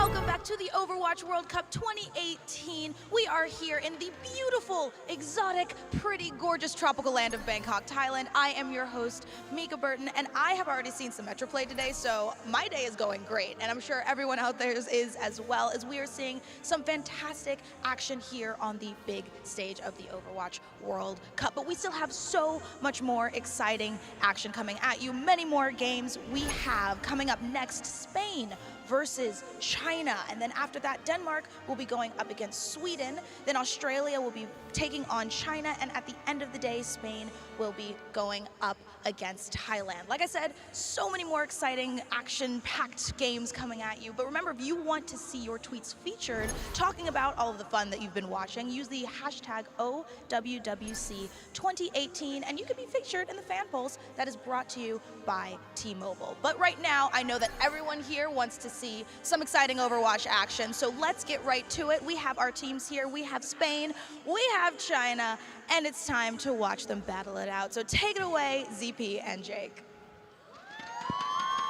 Welcome back to the Overwatch World Cup 2018. We are here in the beautiful, exotic, pretty, gorgeous tropical land of Bangkok, Thailand. I am your host, Mika Burton, and I have already seen some Metro play today, so my day is going great, and I'm sure everyone out there is as well, as we are seeing some fantastic action here on the big stage of the Overwatch World Cup. But we still have so much more exciting action coming at you. Many more games we have coming up next. Spain versus China, and then after that Denmark will be going up against Sweden, then Australia will be taking on China, and at the end of the day Spain will be going up against Thailand. Like I said, so many more exciting action-packed games coming at you, but remember, if you want to see your tweets featured talking about all of the fun that you've been watching, use the hashtag OWWC2018 and you can be featured in the fan polls that is brought to you by T-Mobile. But right now, I know that everyone here wants to see some exciting Overwatch action, so let's get right to it. We have our teams here. We have Spain, we have China, and it's time to watch them battle it out. So take it away, ZP and Jake.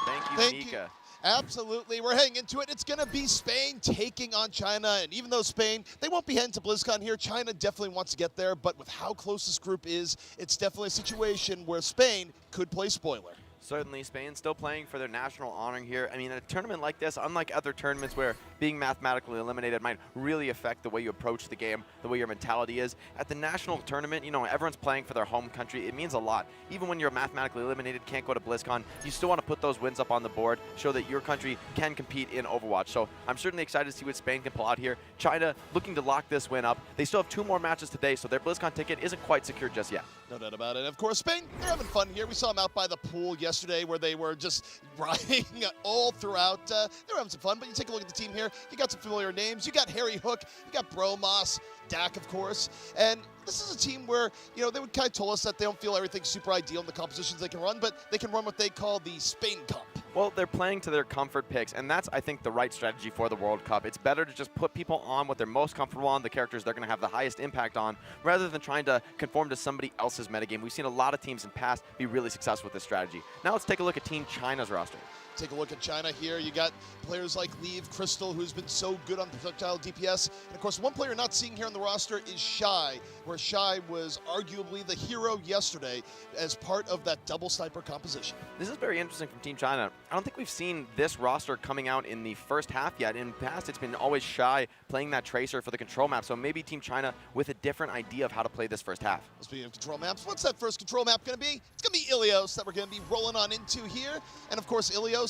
Thank you, Mika. Absolutely, we're heading into it. It's going to be Spain taking on China, and even though Spain, they won't be heading to BlizzCon here, China definitely wants to get there, but with how close this group is, it's definitely a situation where Spain could play spoiler. Certainly, Spain still playing for their national honor here. I mean, a tournament like this, unlike other tournaments where being mathematically eliminated might really affect the way you approach the game, the way your mentality is. At the national tournament, you know, everyone's playing for their home country. It means a lot. Even when you're mathematically eliminated, can't go to BlizzCon, you still want to put those wins up on the board, show that your country can compete in Overwatch. So I'm certainly excited to see what Spain can pull out here. China looking to lock this win up. They still have 2 more matches today, so their BlizzCon ticket isn't quite secured just yet. No doubt about it. Of course, Spain, they're having fun here. We saw them out by the pool yesterday where they were just riding all throughout. They were having some fun, but you take a look at the team here. You got some familiar names. You got Harry Hook. You got Bromos, Dak, of course. And this is a team where, you know, they would kind of told us that they don't feel everything's super ideal in the compositions they can run, but they can run what they call the Spain Cup. Well, they're playing to their comfort picks, and that's, I think, the right strategy for the World Cup. It's better to just put people on what they're most comfortable on, the characters they're going to have the highest impact on, rather than trying to conform to somebody else's metagame. We've seen a lot of teams in the past be really successful with this strategy. Now let's take a look at Team China's roster. Take a look at China here. You got players like Leave, Crystal, who's been so good on projectile DPS. And of course, one player not seeing here on the roster is Shy, where Shy was arguably the hero yesterday as part of that double sniper composition. This is very interesting from Team China. I don't think we've seen this roster coming out in the first half yet. In the past, it's been always Shy playing that Tracer for the control map. So maybe Team China with a different idea of how to play this first half. Speaking of control maps, what's that first control map going to be? It's going to be Ilios that we're going to be rolling on into here. And of course, Ilios,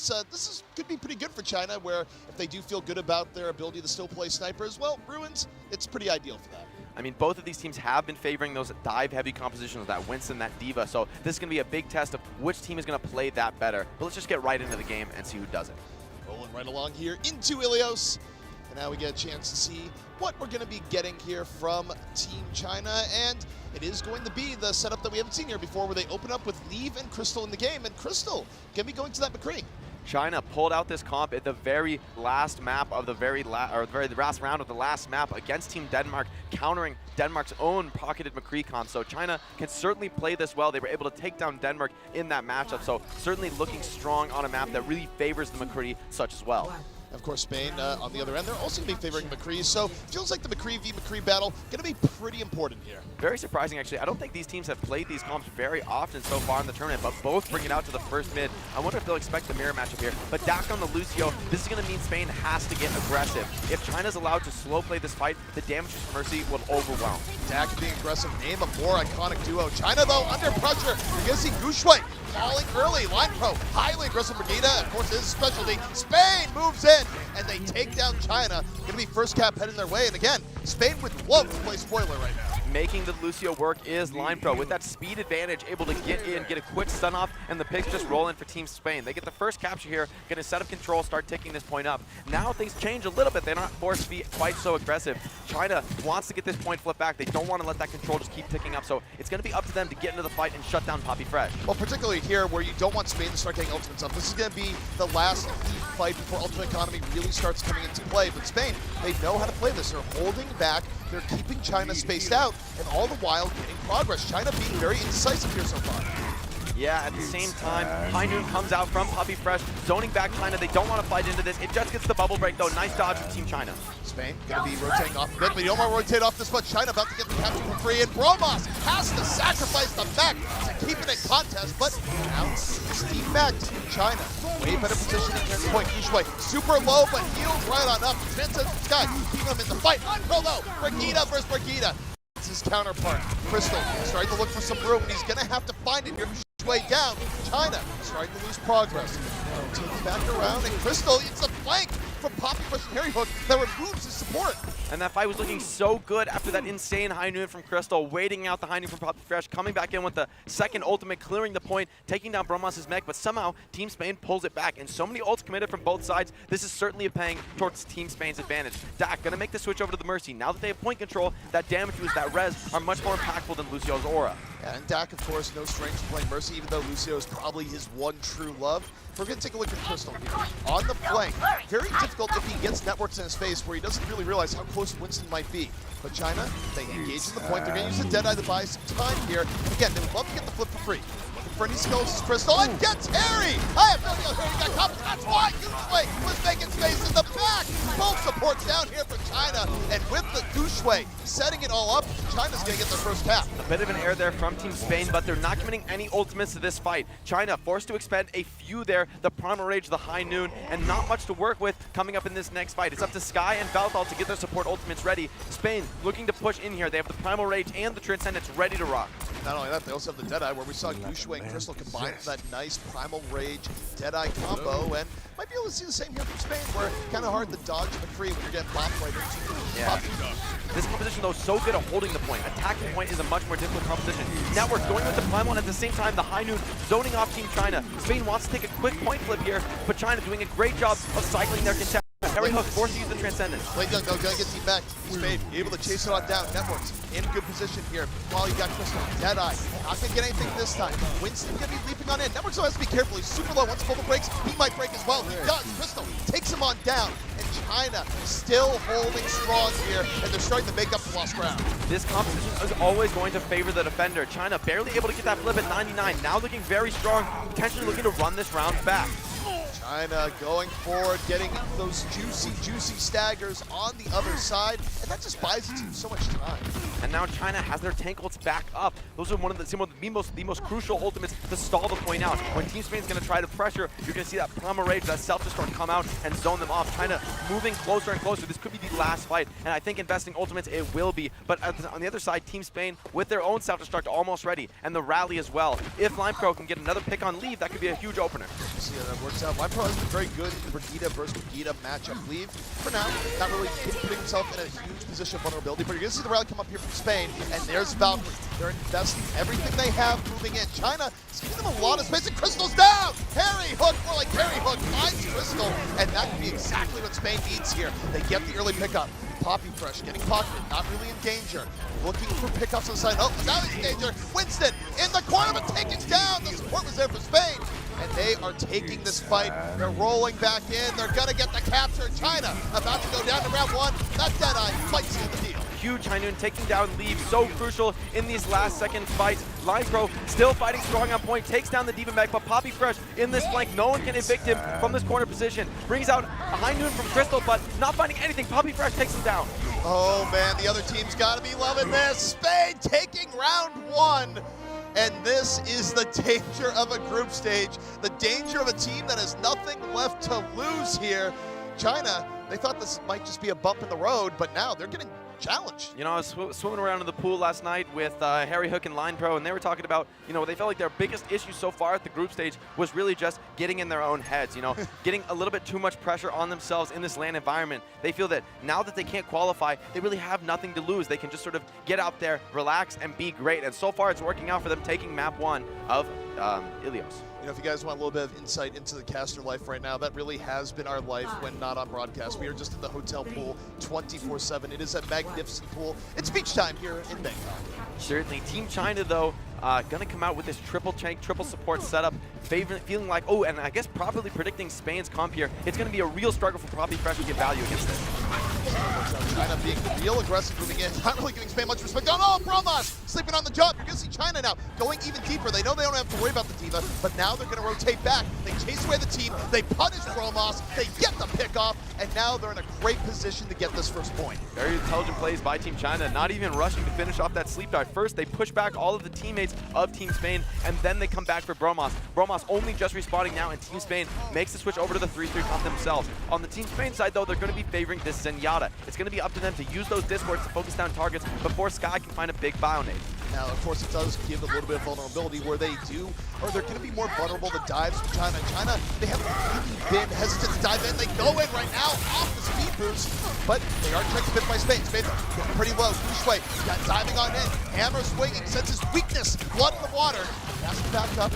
could be pretty good for China, where if they do feel good about their ability to still play snipers, well, Ruins, it's pretty ideal for that. I mean, both of these teams have been favoring those dive-heavy compositions, that Winston, that Diva, so this is going to be a big test of which team is going to play that better. But let's just get right into the game and see who does it. Rolling right along here into Ilios, and now we get a chance to see what we're going to be getting here from Team China, and it is going to be the setup that we haven't seen here before, where they open up with Leave and Crystal in the game, and Crystal going to be going to that McCree. China pulled out this comp at the very last map of the last round of the last map against Team Denmark, countering Denmark's own pocketed McCree comp. So China can certainly play this well. They were able to take down Denmark in that matchup. So certainly looking strong on a map that really favors the McCree such as well. Of course, Spain, on the other end, they're also going to be favoring McCree, so feels like the McCree v. McCree battle going to be pretty important here. Very surprising, actually. I don't think these teams have played these comps very often so far in the tournament, but both bring it out to the first mid. I wonder if they'll expect the mirror matchup here. But Dak on the Lucio, this is going to mean Spain has to get aggressive. If China's allowed to slow play this fight, the damage from Mercy will overwhelm. Dak being aggressive, name a more iconic duo. China, though, under pressure. You're going to see Gushwei falling early. Line Pro, highly aggressive Brigida, of course, his specialty. Spain moves in, and they take down China. Going to be first cap heading their way. And again, Spain would love to play spoiler right now. Making the Lucio work is Line Pro with that speed advantage, able to get in, get a quick stun off, and the picks just roll in for Team Spain. They get the first capture here, get a set of control, start taking this point up. Now things change a little bit. They're not forced to be quite so aggressive. China wants to get this point flipped back. They don't want to let that control just keep ticking up, so it's going to be up to them to get into the fight and shut down Poppy Fresh. Well, particularly here where you don't want Spain to start getting ultimates up. This is going to be the last fight before Ultimate Economy really starts coming into play. But Spain, they know how to play this. They're holding back. They're keeping China spaced out, and all the while getting progress. China being very indecisive here so far. Yeah, at the same time, High Noon comes out from Puppy Fresh, zoning back China. They don't want to fight into this. It just gets the bubble break, though. Nice dodge from Team China. Spain going to be rotating off a bit, but you don't want to rotate off this much. China about to get the capture for free, and Bromos has to sacrifice the mech to keep it in contest, but now it's defect. China, way better positioning here at the point. Usually super low, but healed right on up. Transcends the sky, keeping him in the fight. Unpro though, Brigida versus Brigida. It's his counterpart. Crystal starting to look for some room, and he's going to have to find it here. Way down. China starting to lose progress. Takes back around, and Crystal, it's a flank from Poppy Fresh and Harry Hook that removes his support. And that fight was looking so good after that insane High Noon from Crystal, waiting out the High Noon from Poppy Fresh, coming back in with the second ultimate, clearing the point, taking down Bromos' mech, but somehow Team Spain pulls it back, and so many ults committed from both sides. This is certainly paying towards Team Spain's advantage. Dak gonna make the switch over to the Mercy. Now that they have point control, that damage boost, that res, are much more impactful than Lucio's aura. Yeah, and Dak, of course, no stranger to playing Mercy, even though Lucio is probably his one true love. We're going to take a look at Crystal here. On the flank, very difficult if he gets networks in his face where he doesn't really realize how close Winston might be. But China, they engage in the point. They're going to use the Deadeye to buy some time here. Again, they would love to get the flip for free. Looking for any skills is Crystal, and gets Harry! I have no idea Harry got covered. That's why Doucheway was making space in the back. Both supports down here for China, and with the Doucheway setting it all up, China's going to get their first tap. A bit of an error there from Team Spain, but they're not committing any ultimates to this fight. China forced to expend a few there, the Primal Rage, the High Noon, and not much to work with coming up in this next fight. It's up to Sky and Valthal to get their support ultimates ready. Spain looking to push in here. They have the Primal Rage and the Transcendence ready to rock. Not only that, they also have the Deadeye, where we saw Doucheway and Crystal combine for that nice Primal Rage Deadeye combo, and might be able to see the same here from Spain, where kind of hard to dodge the free when you're getting bopped right into. Yeah. This composition, though, is so good at holding the point. Attacking the point is a much more difficult composition. Network going with the Primal, and at the same time, the High Noon zoning off Team China. Spain wants to take a quick point flip here, but China doing a great job of cycling their contest. Harry Hook forced to use the Transcendence. Blade Young, though, gonna get team back. Spain able to chase it on down. Networks in good position here. While you got Crystal, Deadeye, not gonna get anything this time. Winston gonna be leaping on in. Networks though has to be careful. He's super low. Once Bubble breaks, he might break as well. He does. Crystal takes him on down. And China still holding strong here, and they're starting to make up for lost ground. This composition is always going to favor the defender. China barely able to get that flip at 99. Now looking very strong, potentially looking to run this round back. China going forward, getting those juicy staggers on the other side, and that just buys the team so much time. And now China has their tank ults back up. Those are one of the most crucial ultimates to stall the point out. When Team Spain's going to try to pressure, you're going to see that Primal Rage, that self-destruct come out and zone them off. China moving closer and closer. This could be the last fight, and I think investing ultimates, it will be. But on the other side, Team Spain with their own self-destruct almost ready, and the rally as well. If LimePro can get another pick on Leave, that could be a huge opener. See how that works out. LimePro has been very good in the Brigida versus Brigida matchup. Leave, for now, not really putting himself in a huge position of vulnerability, but you're going to see the rally come up here from Spain, and there's Valkyrie. They're investing everything they have moving in. China is giving them a lot of space, and Crystal's down! Harry Hook, more like Harry Hook, finds Crystal, and that could be exactly what Spain needs here. They get the early pickup. Poppy Fresh getting pocketed, not really in danger. Looking for pickups on the side. Oh, now he's in danger. Winston in the corner, but taken down. The support was there for Spain. And they are taking this fight. They're rolling back in. They're going to get the capture. China about to go down to round one. That Deadeye might seal the deal. Huge High Noon taking down Leave, so crucial in these last second fights. LimePro still fighting strong on point, takes down the Diva Mech, but Poppy Fresh in this flank, no one can evict him from this corner position. Brings out a High Noon from Crystal, but not finding anything. Poppy Fresh takes him down. Oh man, the other team's got to be loving this. Spain taking round one. And this is the danger of a group stage, the danger of a team that has nothing left to lose here. China, they thought this might just be a bump in the road, but now they're getting challenged. You know, I was swimming around in the pool last night with Harry Hook and LimePro, and they were talking about, you know, they felt like their biggest issue so far at the group stage was really just getting in their own heads, you know, getting a little bit too much pressure on themselves in this LAN environment. They feel that now that they can't qualify, they really have nothing to lose. They can just sort of get out there, relax, and be great. And so far, it's working out for them, taking map 1 of Ilios. You know, if you guys want a little bit of insight into the caster life right now, that really has been our life when not on broadcast. We are just in the hotel pool 24/7. It is a magnificent pool. It's beach time here in Bangkok. Certainly. Team China, though, going to come out with this triple tank, triple support setup, feeling like, oh, and I guess properly predicting Spain's comp here. It's going to be a real struggle for Poppy Fresh to get value against this. China being real aggressive moving in, not really giving Spain much respect. Oh, Bromos sleeping on the job. You're going to see China now going even deeper. They know they don't have to worry about the D.Va, but now they're going to rotate back. They chase away the team. They punish Bromos. They get the pick off, and now they're in a great position to get this first point. Very intelligent plays by Team China, not even rushing to finish off that sleep dive. First, they push back all of the teammates of Team Spain, and then they come back for Bromos. Bromos only just respawning now, and Team Spain makes the switch over to the 3-3 comp themselves. On the Team Spain side, though, they're going to be favoring this Zenyatta. It's going to be up to them to use those discords to focus down targets before Sky can find a big bio-nade. Now, of course, it does give a little bit of vulnerability where they do, or they're going to be more vulnerable to dives from China. China, they haven't really been hesitant to dive in. They go in right now off the speed boost, but they are checked a bit by Spain. Spain getting pretty low. Shui got diving on in. Hammer swinging, senses weakness. Blood in the water. Has to back up.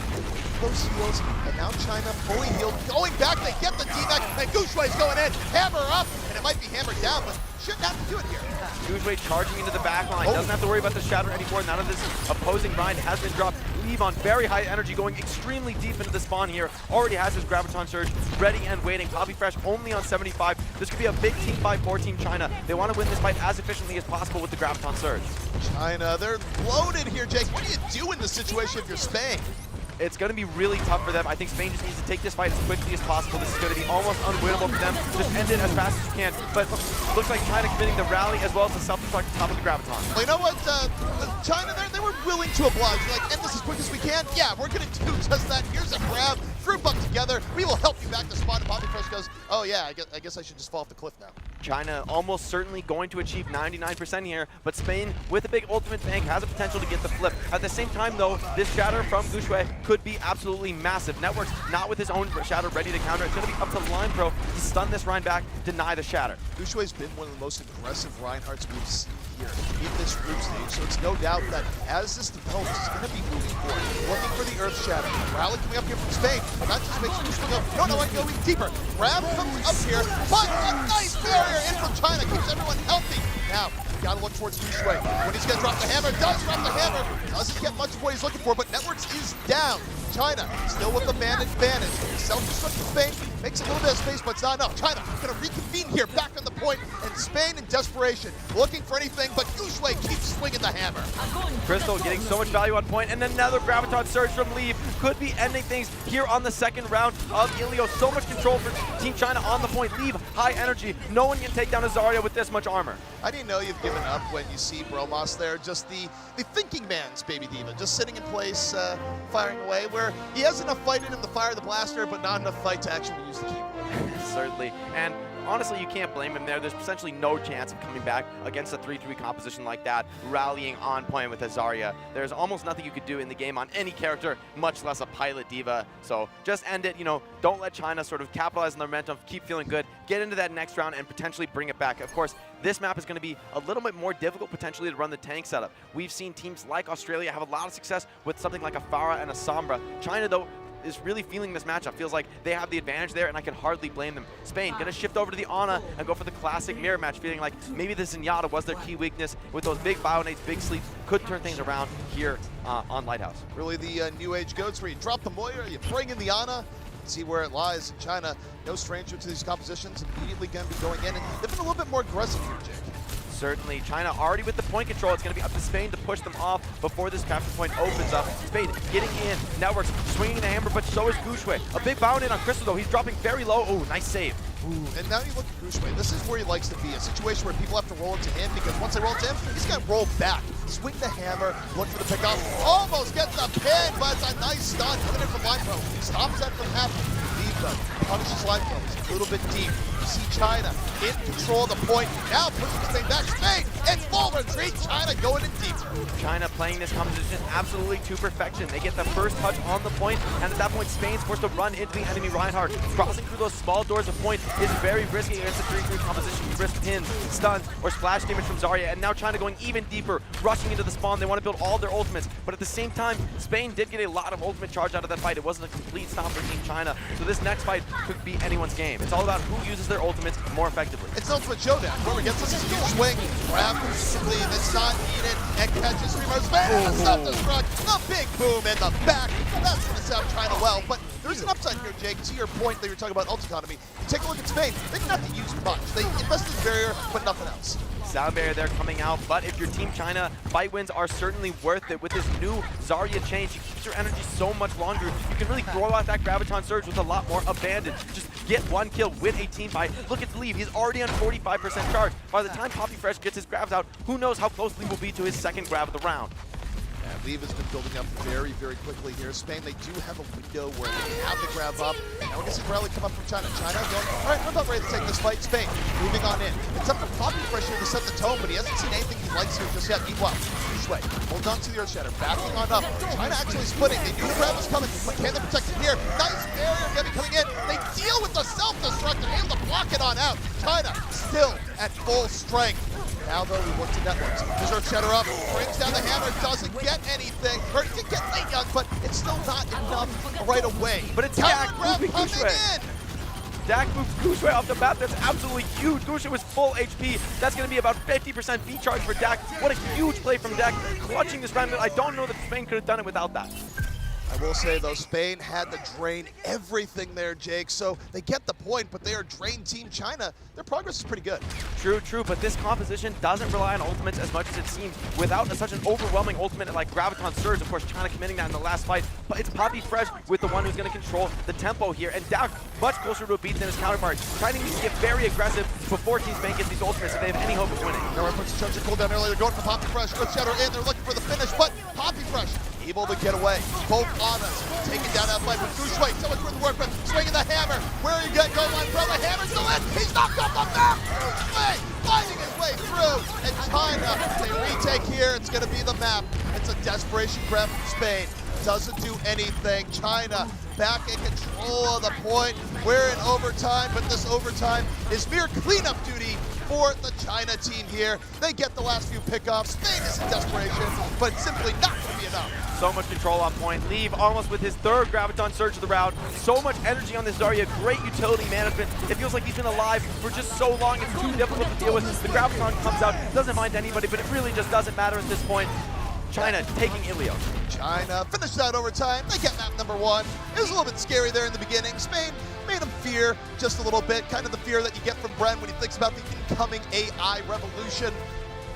Those heals, and now China fully healed. Going back, they get the D-back, and Gushui's going in. Hammer up, and it might be hammered down, but shouldn't have to do it here. Gushui charging into the back line. Doesn't have to worry about the shatter anymore. None of this opposing grind has been dropped. Leave on very high energy, going extremely deep into the spawn here. Already has his Graviton Surge ready and waiting. Poppy Fresh only on 75. This could be a big team fight for Team China. They want to win this fight as efficiently as possible with the Graviton Surge. China, they're loaded here, Jake. What do you do in this situation if you're Spain? It's going to be really tough for them. I think Spain just needs to take this fight as quickly as possible. This is going to be almost unwinnable for them. Just end it as fast as you can. But looks like China committing the rally as well as the self-destruct at the top of the Graviton. Well, you know what? China, they were willing to oblige. Like, end this as quick as we can. Yeah, we're going to do just that. Here's a grab. Group up together. We will help you back to spawn. And Poppy Fresh goes, oh yeah, I guess I should just fall off the cliff now. China almost certainly going to achieve 99% here, but Spain, with a big ultimate bank, has a potential to get the flip. At the same time, though, this shatter from Gushui could be absolutely massive. Network's not with his own shatter ready to counter. It's going to be up to Line Pro to stun this Rein back, deny the shatter. Gushui's been one of the most aggressive Reinhardts we've seen here in this group stage, so it's no doubt that as this develops, it's going to be moving forward. Looking for the Earth Shatter. Rally coming up here from Spain. That just makes Gushui go, no, I can go even deeper. Grab comes up here, but a nice barrier in from China keeps everyone healthy. Now, gotta look towards Gushui. When he's gonna drop the hammer, does drop the hammer. Doesn't get much of what he's looking for, but Networks is down. China still with the man advantage. Self-destruct Spain makes a little bit of space, but it's not enough. China gonna reconvene here, back on the point, and Spain in desperation, looking for anything, but Gushui keeps swinging the hammer. Crystal getting so much value on point, and another Graviton Surge from Leave could be ending things here on the second round of Ilio. So much control for Team China on the point. Leave, high energy. No one can take down a Zarya with this much armor. I didn't know you've given up when you see Bromos there, just the thinking man's baby D.Va, just sitting in place, firing away, where he has enough fight in him to fire the blaster, but not enough fight to actually use the keyboard. Certainly, and honestly, you can't blame him there. There's essentially no chance of coming back against a 3-3 composition like that, rallying on point with a Zarya. There's almost nothing you could do in the game on any character, much less a pilot D.Va. So just end it, don't let China sort of capitalize on their momentum, keep feeling good, get into that next round and potentially bring it back. Of course, this map is going to be a little bit more difficult potentially to run the tank setup. We've seen teams like Australia have a lot of success with something like a Pharah and a Sombra. China, though, is really feeling this matchup. Feels like they have the advantage there, and I can hardly blame them. Spain going to shift over to the Ana and go for the classic mirror match, feeling like maybe the Zenyatta was their key weakness. With those big bio-nades, big sleeps, could turn things around here on Lighthouse. Really the new age goats where you drop the Moira, you bring in the Ana, see where it lies. China, no stranger to these compositions, immediately going to be going in, and they've been a little bit more aggressive here, Jake. Certainly, China already with the point control. It's going to be up to Spain to push them off before this capture point opens up. Spain getting in. Networks swinging the hammer, but so is Gushui. A big bound in on Crystal, though. He's dropping very low. Oh, nice save. Ooh, and now you look at Gushui. This is where he likes to be, a situation where people have to roll into him, because once they roll into him, he's got to roll back. Swing the hammer, look for the pickup. Almost gets the pin, but it's a nice stun coming in from Line Pro. Stops that from happening. Leave them. Punishes Line Pro. He's a little bit deep. You see China in control of the point. Now pushing this thing back. Spain in full retreat. China going in deep. China playing this composition absolutely to perfection. They get the first touch on the point, and at that point, Spain's forced to run into the enemy Reinhardt. Crossing through those small doors of point is very risky against a 3-3 composition. You risk pins, stuns, or splash damage from Zarya, and now China going even deeper, rushing into the spawn. They want to build all their ultimates, but at the same time, Spain did get a lot of ultimate charge out of that fight. It wasn't a complete stop for Team China, so this next fight could be anyone's game. It's all about who uses their ultimates more effectively. It's an ultimate showdown. Whoever gets this huge swing, grab completely, that's not needed, and catches Remote Spain. Self-destruct, the big boom in the back. that's going to sound kind of well, but there's an upside here, Jake, to your point that you're talking about ult economy. You take a look at Spain, they didn't have to use much. They invested in barrier, but nothing else. Sound barrier there coming out, but if you're Team China, fight wins are certainly worth it. With this new Zarya change, she keeps your energy so much longer. You can really throw out that Graviton Surge with a lot more abandon. Just get one kill, win a team fight. Look at Leave, he's already on 45% charge. By the time Poppy Fresh gets his grabs out, who knows how close Leave will be to his second grab of the round. Leave has been building up very, very quickly here. Spain, they do have a window where they have the grab up. Now we're going to see rally come up from China. China going, all right, we're about ready to take this fight. Spain moving on in. It's up to Poppy Fresh here to set the tone, but he hasn't seen anything he likes here just yet. Meanwhile, Shui holds on to the Earth Shatter, backing on up. China actually splitting. They knew the grab was coming, but can they protect it here? Nice barrier, Gabby coming in. They deal with the self-destruct. They're able to block it on out. China still at full strength. Now, though, we look to networks. There's Earth Shatter up, brings down the hammer, doesn't get anything. Or he can get late young, but it's still not enough right away. But it's Counter Dak grab moving coming Gushui. in. Dak moves Gushui off the map. That's absolutely huge. Gushui was full HP. That's going to be about 50% V charge for Dak. What a huge play from Dak, clutching this round. I don't know that Spain could have done it without that. I will say, though, Spain had to drain everything there, Jake, so they get the point, but they are drained Team China. Their progress is pretty good. True, but this composition doesn't rely on ultimates as much as it seems. Without such an overwhelming ultimate like Graviton Surge, of course, China committing that in the last fight, but it's Poppy Fresh with the one who's going to control the tempo here, and Dak much closer to a beat than his counterpart. China needs to get very aggressive before Team Spain gets these ultimates if they have any hope of winning. Nowhere puts the chunks of cooldown early. They're going for Poppy Fresh. Earth Shatter in. They're looking for the finish, but Poppy Fresh able to get away. Both on us. Taking down that fight with Gushui. So much for the work, but swinging the hammer. Where are you going? Go line, throw the hammer. Still in. He's knocked off the map. Gushui finding his way through. And China, they retake here. It's going to be the map. It's a desperation grab from Spain. Doesn't do anything. China back in control of the point. We're in overtime, but this overtime is mere cleanup duty for the China team here. They get the last few pickoffs. Spain is in desperation, but simply not going to be enough. So much control on point. Leave almost with his third Graviton Surge of the round. So much energy on this Zarya. Great utility management. It feels like he's been alive for just so long. It's too difficult to deal with. The Graviton comes out. Doesn't mind anybody, but it really just doesn't matter at this point. China taking Ilios. China finished out overtime. They get map number one. It was a little bit scary there in the beginning. Spain made him fear just a little bit, kind of the fear that you get from Bren when he thinks about the incoming AI revolution.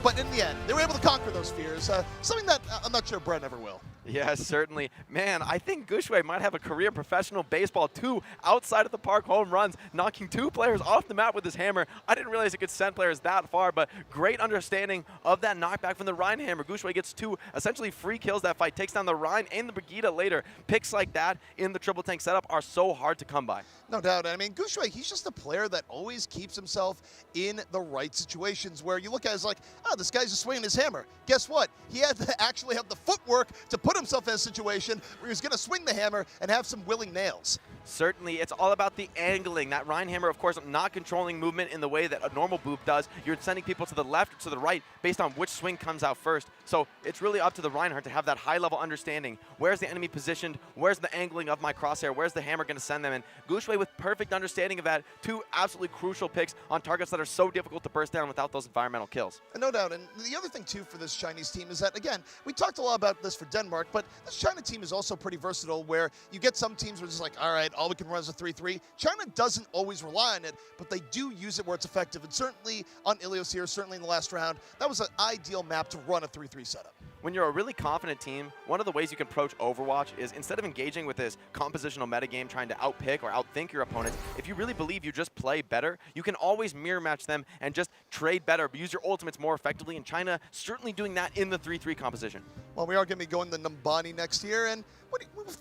But in the end, they were able to conquer those fears, something that I'm not sure Bren ever will. Yes, certainly. Man, I think Gushui might have a career in professional baseball, 2 outside of the park home runs, knocking 2 players off the map with his hammer. I didn't realize it could send players that far, but great understanding of that knockback from the Rhine hammer. Gushui gets 2 essentially free kills that fight, takes down the Rhine and the Brigitte later. Picks like that in the triple tank setup are so hard to come by. No doubt. I mean, Gushui, he's just a player that always keeps himself in the right situations where you look at it as like, oh, this guy's just swinging his hammer. Guess what? He had to actually have the footwork to put himself in a situation where he was going to swing the hammer and have some willing nails. Certainly, it's all about the angling. That Rhine hammer, of course, not controlling movement in the way that a normal boop does. You're sending people to the left or to the right based on which swing comes out first. So it's really up to the Reinhardt to have that high-level understanding. Where's the enemy positioned? Where's the angling of my crosshair? Where's the hammer going to send them in? Gushui with perfect understanding of that. 2 absolutely crucial picks on targets that are so difficult to burst down without those environmental kills. No doubt. And the other thing, too, for this Chinese team is that, again, we talked a lot about this for Denmark, but this China team is also pretty versatile where you get some teams where it's just like, all right, all we can run is a 3-3. China doesn't always rely on it, but they do use it where it's effective. And certainly on Ilios here, certainly in the last round, that was an ideal map to run a 3-3 setup. When you're a really confident team, one of the ways you can approach Overwatch is instead of engaging with this compositional metagame trying to outpick or outthink your opponents, if you really believe you just play better, you can always mirror match them and just trade better, use your ultimates more effectively, and China certainly doing that in the 3-3 composition. Well, we are going to be going to Numbani next year, and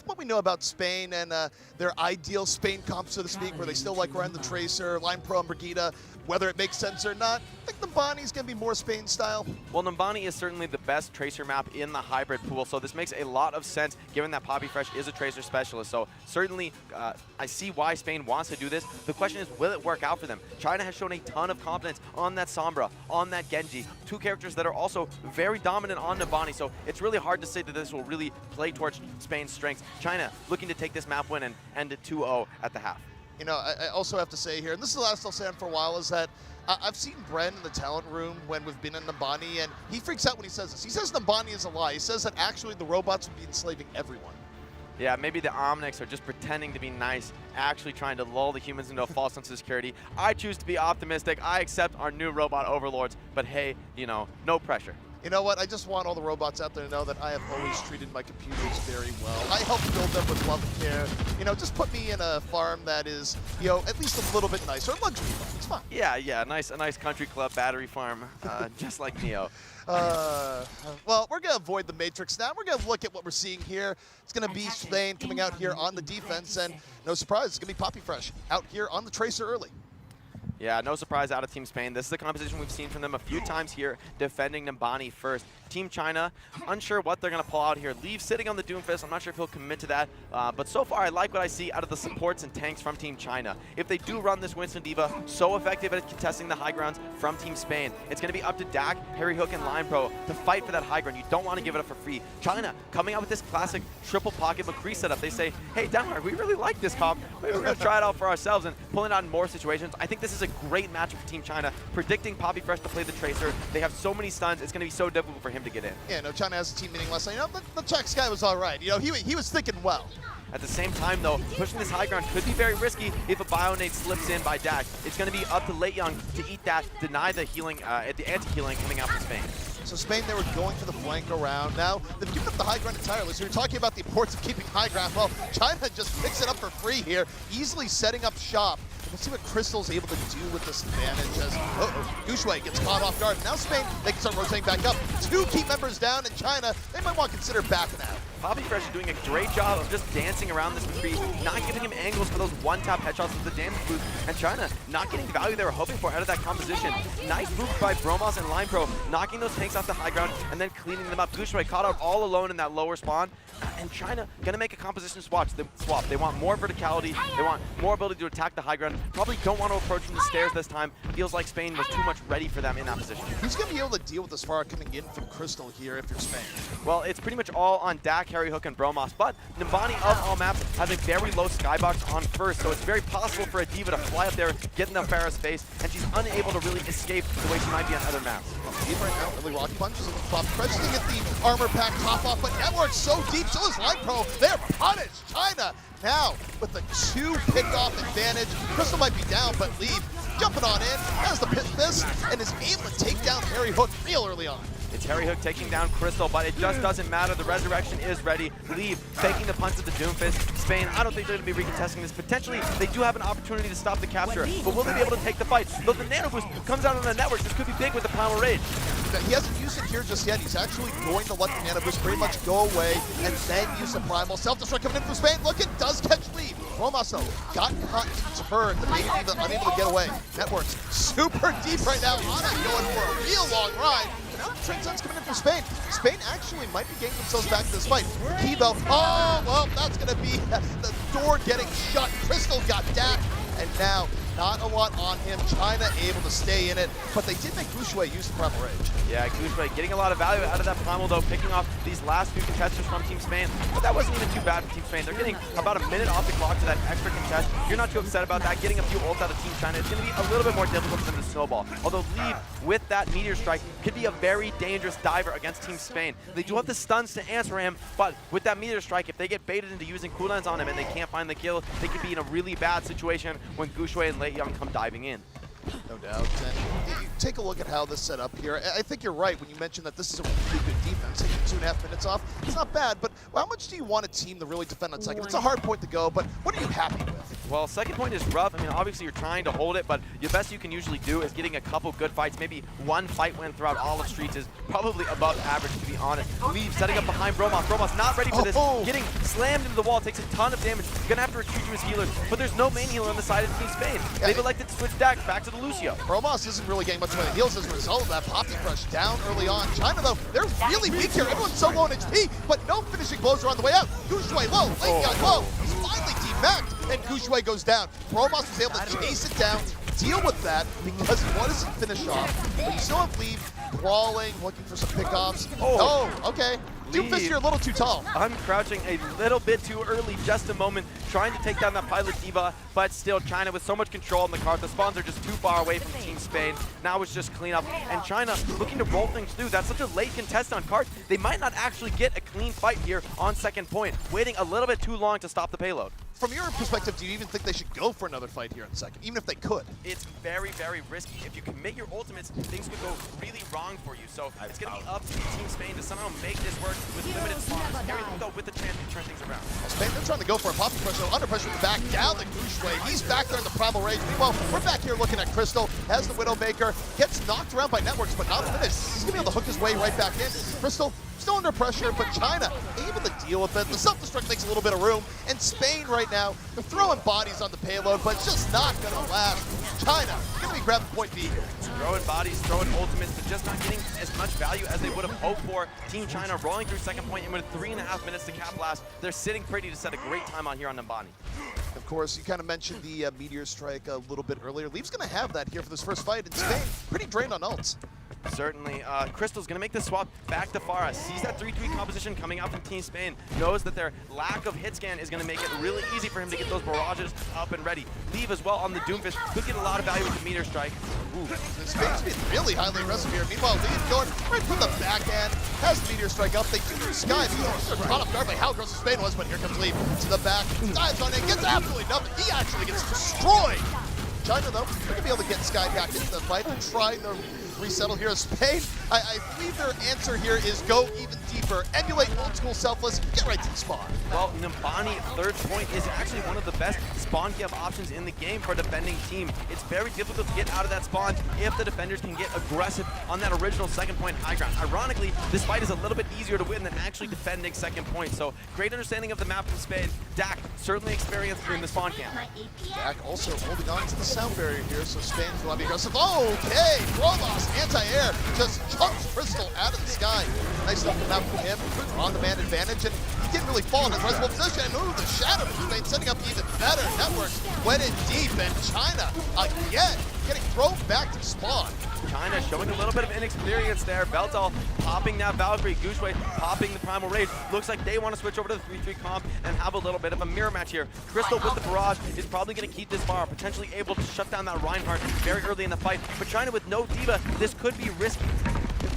what we know about Spain and their ideal Spain comp, so to speak, where they still like running the Tracer, Line Pro, and Brigitte, whether it makes sense or not, I think Numbani is going to be more Spain style. Well, Numbani is certainly the best Tracer map in the hybrid pool, so this makes a lot of sense given that Poppy Fresh is a Tracer specialist. So certainly I see why Spain wants to do this. The question is, will it work out for them? China has shown a ton of confidence on that Sombra, on that Genji, 2 characters that are also very dominant on Numbani, so it's really hard to say that this will really play towards Spain's strengths. China looking to take this map win and end it 2-0 at the half. You know, I also have to say here, and this is the last I'll say on for a while, is that I've seen Bren in the talent room when we've been in Numbani, and he freaks out when he says this. He says Numbani is a lie. He says that actually the robots would be enslaving everyone. Yeah, maybe the Omnics are just pretending to be nice, actually trying to lull the humans into a false sense of security. I choose to be optimistic. I accept our new robot overlords, but hey, you know, no pressure. You know what? I just want all the robots out there to know that I have always treated my computers very well. I help build them with love and care. You know, just put me in a farm that is, you know, at least a little bit nicer. A luxury farm. It's fine. Yeah, a nice country club battery farm, just like Neo. Well, we're going to avoid the Matrix now. We're going to look at what we're seeing here. It's going to be Spain coming out here on the defense, and no surprise, it's going to be Poppy Fresh out here on the Tracer early. Yeah, no surprise out of Team Spain. This is a composition we've seen from them a few times here, defending Nambani first. Team China, unsure what they're going to pull out here. Leave sitting on the Doomfist. I'm not sure if he'll commit to that. But so far, I like what I see out of the supports and tanks from Team China. If they do run this Winston Diva, so effective at contesting the high grounds from Team Spain, it's going to be up to Dak, Harry Hook, and Line Pro to fight for that high ground. You don't want to give it up for free. China coming out with this classic triple pocket McCree setup. They say, hey, Denmark, we really like this comp. Maybe we're going to try it out for ourselves and pulling out in more situations. I think this is a great matchup for Team China. Predicting Poppy Fresh to play the Tracer. They have so many stuns. It's going to be so difficult for him to get in. Yeah, no, China has a team meeting last night. You know, the Czech guy was all right. You know, he was thinking well. At the same time, though, pushing this high ground could be very risky if a Bionade slips in by Dak. It's going to be up to Late Young to eat that, deny the healing, the anti-healing coming out from Spain. So Spain, they were going for the flank around. Now, they've given up the high ground entirely. So you're talking about the importance of keeping high ground. Well, China just picks it up for free here, easily setting up shop. Let's see what Crystal's able to do with this advantage as Gushui gets caught off guard. Now Spain, they can start rotating back up. 2 key members down in China. They might want to consider backing out. Poppy Fresh is doing a great job of just dancing around this McCree, not giving him angles for those one-tap headshots with the damage boost, and China not getting the value they were hoping for out of that composition. Nice move by Bromos and Line Pro, knocking those tanks off the high ground and then cleaning them up. Gushui caught out all alone in that lower spawn, and China gonna make a composition swap. They want more verticality, they want more ability to attack the high ground. Probably don't want to approach from the stairs this time. Feels like Spain was too much ready for them in that position. Who's gonna be able to deal with this far coming in from Crystal here if you're Spain? Well, it's pretty much all on Dak, Harry Hook, and Bromos, but Nambani of all maps has a very low skybox on first, so it's very possible for a Diva to fly up there, get in the Pharah's face, and she's unable to really escape the way she might be on other maps. Diva right now, really rocky punches in the top. Fresh to get the armor pack top off, but Network's so deep, so is Line Pro. They're punished. China now with the 2 pick-off advantage. Crystal might be down, but Leave jumping on in, has the pit fist, and is able to take down Harry Hook real early on. It's Harry Hook taking down Crystal, but it just doesn't matter. The resurrection is ready. Leave, faking the punch of the Doomfist. Spain, I don't think they're going to be recontesting this. Potentially, they do have an opportunity to stop the capture, but will they be able to take the fight? Though the Nano Boost comes out on the network, this could be big with the Primal Rage. He hasn't used it here just yet. He's actually going to let the Nano Boost pretty much go away and then use the Primal. Self-destruct coming in from Spain. Look, it does catch Leave. Bromos, though, got caught in turn. The main Diva unable to get away. Network's super deep right now. Ana going for a real long ride. Now Transcend's coming in for Spain. Spain actually might be getting themselves back to this fight. Kibo, oh, well, that's going to be the door getting shut. Crystal got Dak, and now not a lot on him. China able to stay in it, but they did make Gushui use the Primal Rage. Yeah, Gushui getting a lot of value out of that Primal, though, picking off these last few contestants from Team Spain. But that wasn't even too bad for Team Spain. They're getting about a minute off the clock to that extra contest. You're not too upset about that. Getting a few ults out of Team China, it's going to be a little bit more difficult for them to snowball. Although Leave, with that Meteor Strike, could be a very dangerous diver against Team Spain. They do have the stuns to answer him, but with that Meteor Strike, if they get baited into using cooldowns on him and they can't find the kill, they could be in a really bad situation when Gushui and Late Young come diving in. No doubt. And you take a look at how this set up here. I think you're right when you mentioned that this is a really good defense. Taking 2.5 minutes off, it's not bad, but how much do you want a team to really defend on second? It's a hard point to go, but what are you happy with? Well, second point is rough. I mean, obviously you're trying to hold it, but the best you can usually do is getting a couple good fights. Maybe one fight win throughout all of Streets is probably above average, to be honest. Leave setting up behind Bromos. Bromos not ready for this. Getting slammed into the wall, takes a ton of damage. Gonna have to retreat to his healers, but there's no main healer on the side of Team Spain. They've elected to switch Dak back to the Lucio. Bromos isn't really getting much of the heals as a result of that Poppy Fresh down early on. China, though, they're really weak here. Everyone's so low on HP, but no finishing blows are on the way out. Gushui low, Late Young low. He's finally demacked, and Gushui goes down. Bromos was able to chase it down, deal with that, because he wanted to finish off. But you still have Leave brawling, looking for some pickoffs. Oh, okay. Doomfist, you're a little too tall. I'm crouching a little bit too early, just a moment, trying to take down that Pilot Diva, but still China with so much control on the card. The spawns are just too far away from Team Spain. Now it's just cleanup, and China looking to roll things through. That's such a late contest on card. They might not actually get a clean fight here on second point, waiting a little bit too long to stop the payload. From your perspective, do you even think they should go for another fight here in second, even if they could? It's very, very risky. If you commit your ultimates, things could go really wrong for you. So it's going to be up to Team Spain to somehow make this work with limited spawns. Harry Hook, though, with the chance to turn things around. Well, Spain, they're trying to go for a popping pressure, under pressure in the back, down the Goosh way. He's back there in the Primal Rage. Meanwhile, we're back here looking at Crystal as the Widowmaker gets knocked around by Networks, but not finished. He's going to be able to hook his way right back in. Crystal still under pressure, but China able to deal with it. The self-destruct makes a little bit of room, and Spain right now, they're throwing bodies on the payload, but it's just not going to last. China going to be grabbing point B here. Throwing bodies, throwing ultimates, but just not getting as much value as they would have hoped for. Team China rolling through second point, and with 3.5 minutes to cap last, they're sitting pretty to set a great time on here on Nambani. Of course, you kind of mentioned the Meteor Strike a little bit earlier. Leaf's going to have that here for this first fight in Spain. Pretty drained on ults. Certainly. Crystal's going to make the swap back to Farah. Sees that 3-3 composition coming out from Team Spain. Knows that their lack of hit scan is going to make it really easy for him to get those barrages up and ready. Leave as well on the Doomfist. Could get a lot of value with the Meteor Strike. Ooh, Spain's been really highly aggressive here. Meanwhile, Leaf going right from the backhand. Has the Meteor Strike up. They do lose Sky. They're caught off guard by how aggressive Spain was, but here comes Leaf to the back. Dives on it. Gets absolutely nothing. He actually gets destroyed. China, though, they're going to be able to get Sky back into the fight and try the resettle here. Spain, I believe their answer here is go even deeper, emulate old school selfless, get right to the spawn. Well, Nambani, third point, is actually one of the best spawn camp options in the game for a defending team. It's very difficult to get out of that spawn if the defenders can get aggressive on that original second point high ground. Ironically, this fight is a little bit easier to win than actually defending second point, so great understanding of the map from Spain. Dak, certainly experienced during the spawn camp. Dak also holding on to the sound barrier here, so Spain's going to be aggressive. Okay, Rolos, anti-air, just jumps Crystal out of the sky. Nice stuff coming out from him, on-the-man advantage, and he didn't really fall in his rightful position. And ooh, the shadow from Spain setting up even better. Networks went in deep, and China, again, getting thrown back to spawn. China showing a little bit of inexperience there. Beltal popping that Valkyrie, Gooshway popping the Primal Rage. Looks like they want to switch over to the 3-3 comp and have a little bit of a mirror match here. Crystal with the barrage is probably going to keep this far, potentially able to shut down that Reinhardt very early in the fight. But China with no Diva, this could be risky.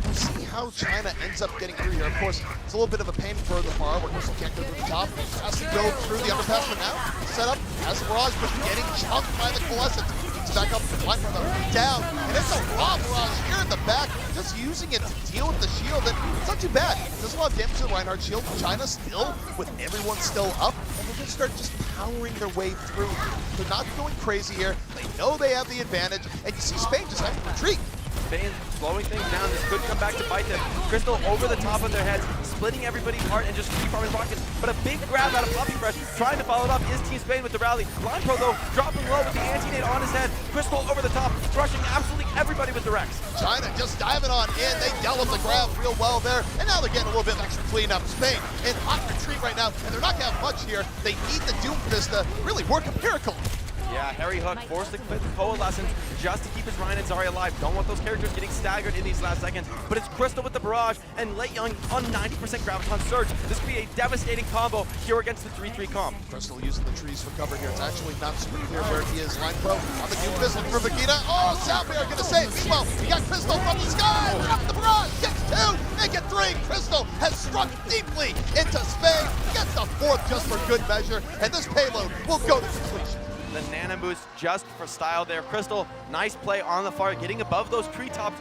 We'll see how China ends up getting through here. Of course, it's a little bit of a pain for the bar where Crystal can't go through the top. Has to go through the underpass, but now set up as the barrage, but getting chunked by the Coalescent. He's back up, line for the down, and it's a raw barrage here in the back, just using it to deal with the shield, and it's not too bad. Doesn't a lot of damage to the Reinhardt shield. China still, with everyone still up, and they're gonna start just powering their way through. They're not going crazy here. They know they have the advantage, and you see Spain just having to retreat. Spain slowing things down. This could come back to bite them. Crystal over the top of their heads, splitting everybody apart and just reforming rockets. But a big grab out of Poppy Fresh, trying to follow it up is Team Spain with the rally. Line Pro, though, dropping low with the anti-nade on his head. Crystal over the top, crushing absolutely everybody with the Rex. China just diving on in. They dealt with the grab real well there, and now they're getting a little bit of extra cleanup. Spain in hot retreat right now, and they're not going to have much here. They need the Doomfist to really work a miracle. Yeah, Harry Hook forced to quit the Coalescent just to keep his Ryan and Zarya alive. Don't want those characters getting staggered in these last seconds. But it's Crystal with the barrage and Lei Young on 90% Graviton Surge. This could be a devastating combo here against the 3-3 comp. Crystal using the trees for cover here. It's actually not super clear where he is. Line Pro on the Doomfist looking for Vegeta. Oh, Soundbear gonna save. Meanwhile, we got Crystal from the sky. Up the barrage. Gets 2, make it 3. Crystal has struck deeply into Spain. Gets the 4th just for good measure. And this payload will go to completion. The Nano Boost just for style there. Crystal, nice play on the far, getting above those treetops.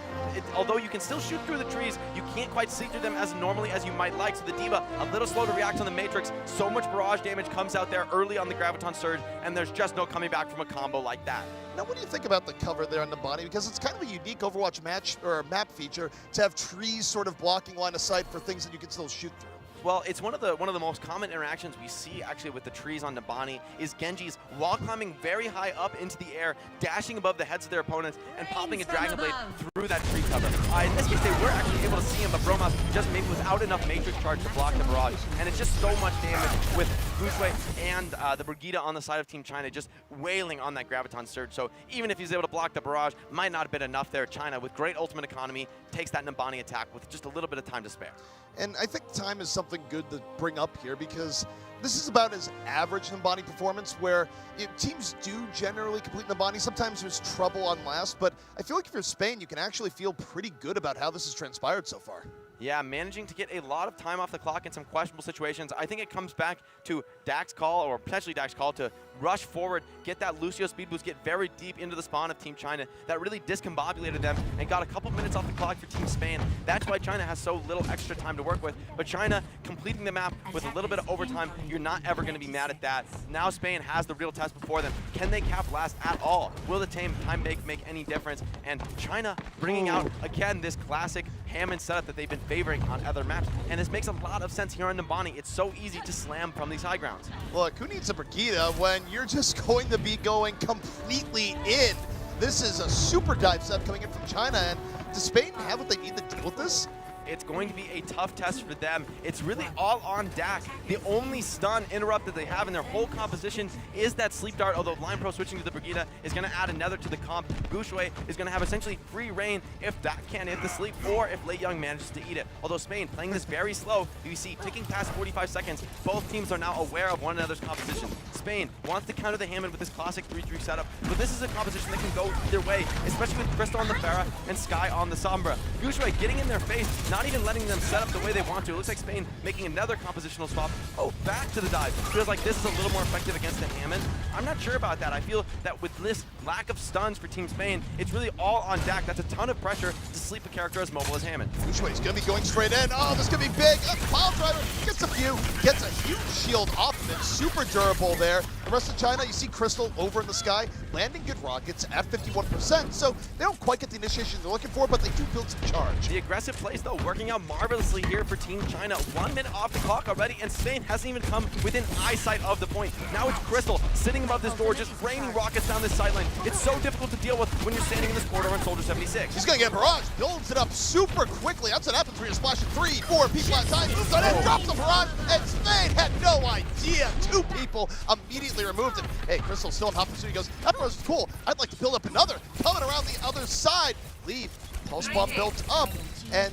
Although you can still shoot through the trees, you can't quite see through them as normally as you might like. So the Diva, a little slow to react on the Matrix. So much barrage damage comes out there early on the Graviton Surge, and there's just no coming back from a combo like that. Now, what do you think about the cover there on the body? Because it's kind of a unique Overwatch match or map feature to have trees sort of blocking line of sight for things that you can still shoot through. Well, it's one of the most common interactions we see actually with the trees on Nabani is Genji's wall climbing very high up into the air, dashing above the heads of their opponents, and popping a Dragon Blade through that tree cover. In this case, they were actually able to see him, but Bromas just maybe without enough Matrix charge to block the barrage. And it's just so much damage with Gushui and the Brigitte on the side of Team China just wailing on that Graviton Surge. So even if he's able to block the barrage, might not have been enough there. China, with great ultimate economy, takes that Nabani attack with just a little bit of time to spare. And I think time is something good to bring up here because this is about as average Nabani performance where teams do generally complete Nabani. Sometimes there's trouble on last, but I feel like if you're Spain, you can actually feel pretty good about how this has transpired so far. Yeah, managing to get a lot of time off the clock in some questionable situations. I think it comes back to Dak's call, or potentially Dak's call, to rush forward, get that Lucio speed boost, get very deep into the spawn of Team China. That really discombobulated them and got a couple minutes off the clock for Team Spain. That's why China has so little extra time to work with. But China completing the map with a little bit of overtime, you're not ever going to be mad at that. Now Spain has the real test before them. Can they cap last at all? Will the time make any difference? And China bringing out, again, this classic Hammond setup that they've been favoring on other maps, and this makes a lot of sense here on Nabani. It's so easy to slam from these high grounds. Look, who needs a Brigitte when you're just going to be going completely in? This is a super dive set coming in from China, and does Spain have what they need to deal with this? It's going to be a tough test for them. It's really all on Dak. The only stun interrupt that they have in their whole composition is that sleep dart, although Line Pro switching to the Brigitte is going to add another to the comp. Gushui is going to have essentially free reign if Dak can't hit the sleep or if Lei Young manages to eat it. Although Spain playing this very slow, you see ticking past 45 seconds, both teams are now aware of one another's composition. Spain wants to counter the Hammond with this classic 3-3 setup, but this is a composition that can go either way, especially with Crystal on the Pharah and Sky on the Sombra. Gushui getting in their face, not even letting them set up the way they want to. It looks like Spain making another compositional swap. Oh, back to the dive. Feels like this is a little more effective against the Hammond. I'm not sure about that. I feel that with this lack of stuns for Team Spain, it's really all on Dak. That's a ton of pressure to sleep a character as mobile as Hammond. Gushui's going to be going straight in. Oh, this could be big. Pile driver gets a few, gets a huge shield off of it. Super durable there. The rest of China, you see Crystal over in the sky, landing good rockets at 51%. So they don't quite get the initiation they're looking for, but they do build some charge. The aggressive plays, though, working out marvelously here for Team China. 1 minute off the clock already, and Spain hasn't even come within eyesight of the point. Now it's Crystal sitting above this door, just raining rockets down this sideline. It's so difficult to deal with when you're standing in this corridor on Soldier 76. He's going to get barrage, builds it up super quickly. That's what happens when you're splashing 3, 4 people at a time. Moves on in, drops the barrage, and Spain had no idea. 2 people immediately removed it. Hey, Crystal's still in hot pursuit. He goes, that barrage is cool. I'd like to build up another. Coming around the other side. Leave. Pulse bomb built up, and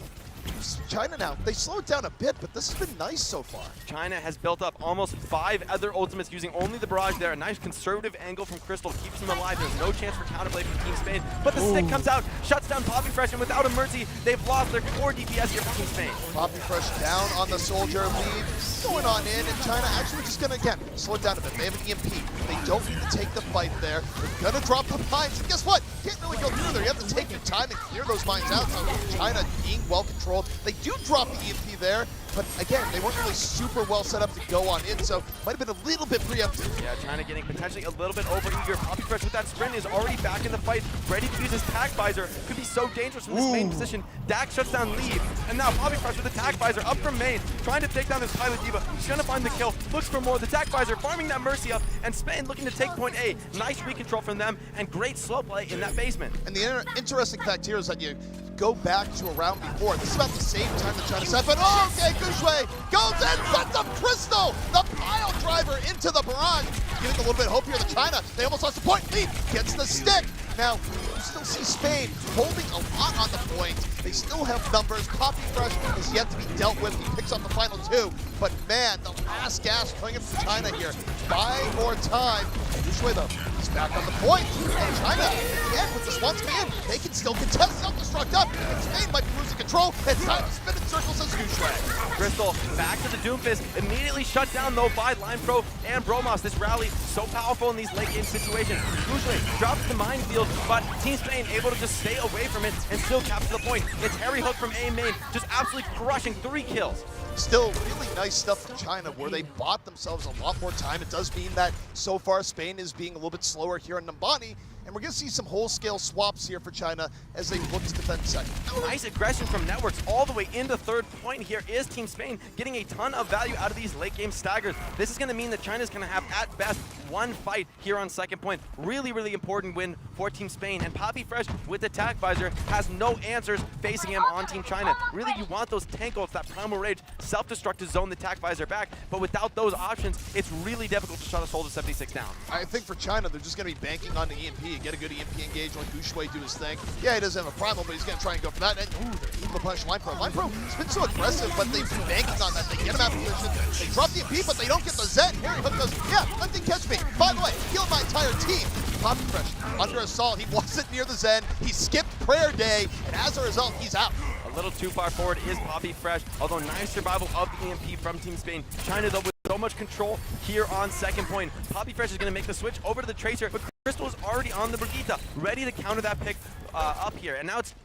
China now, they slow it down a bit, but this has been nice so far. China has built up almost 5 other ultimates using only the barrage there. A nice conservative angle from Crystal keeps him alive. There's no chance for counterplay from Team Spain, but the stick comes out, shuts down Poppy Fresh, and without a mercy, they've lost their core DPS here for Team Spain. Poppy Fresh down on the Soldier lead, going on in, and China actually just gonna, again, slow it down a bit. They have an EMP. They don't need to take the fight there. They're gonna drop the mines, and guess what? Can't really go through there. You have to take your time and clear those mines out. So China being well controlled. They do drop the EMP there, but again, they weren't really super well set up to go on in, so might have been a little bit preemptive. Yeah, China getting potentially a little bit overeager. Poppy Fresh with that sprint is already back in the fight, ready to use his tag visor. Could be so dangerous from this main position. Dak shuts down lead, and now Poppy Fresh with the tag visor up from main, trying to take down this Pilot Diva. He's gonna find the kill, looks for more. The tag visor farming that Mercy up, and Spain looking to take point A. Nice recontrol from them, and great slow play in that basement. And the interesting fact here is that you go back to a round before. This is about the same time that China set, but oh, okay, Gushui goes in, sets up Crystal, the pile driver into the barrage. Giving a little bit of hope here to China. They almost lost the point. Lead gets the stick. Now, you still see Spain holding a lot on the point. They still have numbers. Poppy Fresh is yet to be dealt with. He picks up the final 2. But man, the last gas coming in from China here. Buy more time. Gushui though, he's back on the point. And China, again, with this once man, they can still contest. Self-destruct up. And Spain might be losing control. And time to spin in circles as Gushui. Crystal back to the Doomfist. Immediately shut down though by Line Pro and Bromas. This rally so powerful in these late game situations. Gushui drops the minefield, but Team Spain able to just stay away from it and still capture the point. It's Harry Hook from A main, just absolutely crushing 3 kills. Still, really nice stuff from China where they bought themselves a lot more time. It does mean that so far Spain is being a little bit slower here in Nambani, and we're going to see some whole-scale swaps here for China as they look to defend second. Nice aggression from Networks all the way into third point. Here is Team Spain getting a ton of value out of these late-game staggers. This is going to mean that China's going to have, at best, one fight here on second point. Really, really important win for Team Spain. And Poppy Fresh with the Tac Visor has no answers facing him on Team China. Really, you want those tank ults, that Primal Rage, self-destruct to zone the Tac Visor back. But without those options, it's really difficult to shut a Soldier 76 down. I think for China, they're just going to be banking on the EMP, get a good EMP engage, let Gushui do his thing. Yeah, he doesn't have a Primal, but he's going to try and go for that. And ooh, they're able to punish Line Pro. Line Pro has been so aggressive, but they've been banking on that. They get him out of position, they drop the EMP, but they don't get the Zen. Harry Hook goes, yeah, nothing catch me. By the way, killed my entire team. Poppy Fresh under assault. He wasn't near the Zen. He skipped Prayer Day, and as a result, he's out. A little too far forward is Poppy Fresh, although nice survival of the EMP from Team Spain. China, though, with so much control here on second point. Poppy Fresh is going to make the switch over to the Tracer, but Crystal is already on the Brigitte, ready to counter that pick up here. And now it's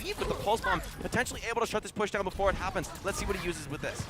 Leave with the Pulse Bomb, potentially able to shut this push down before it happens. Let's see what he uses with this.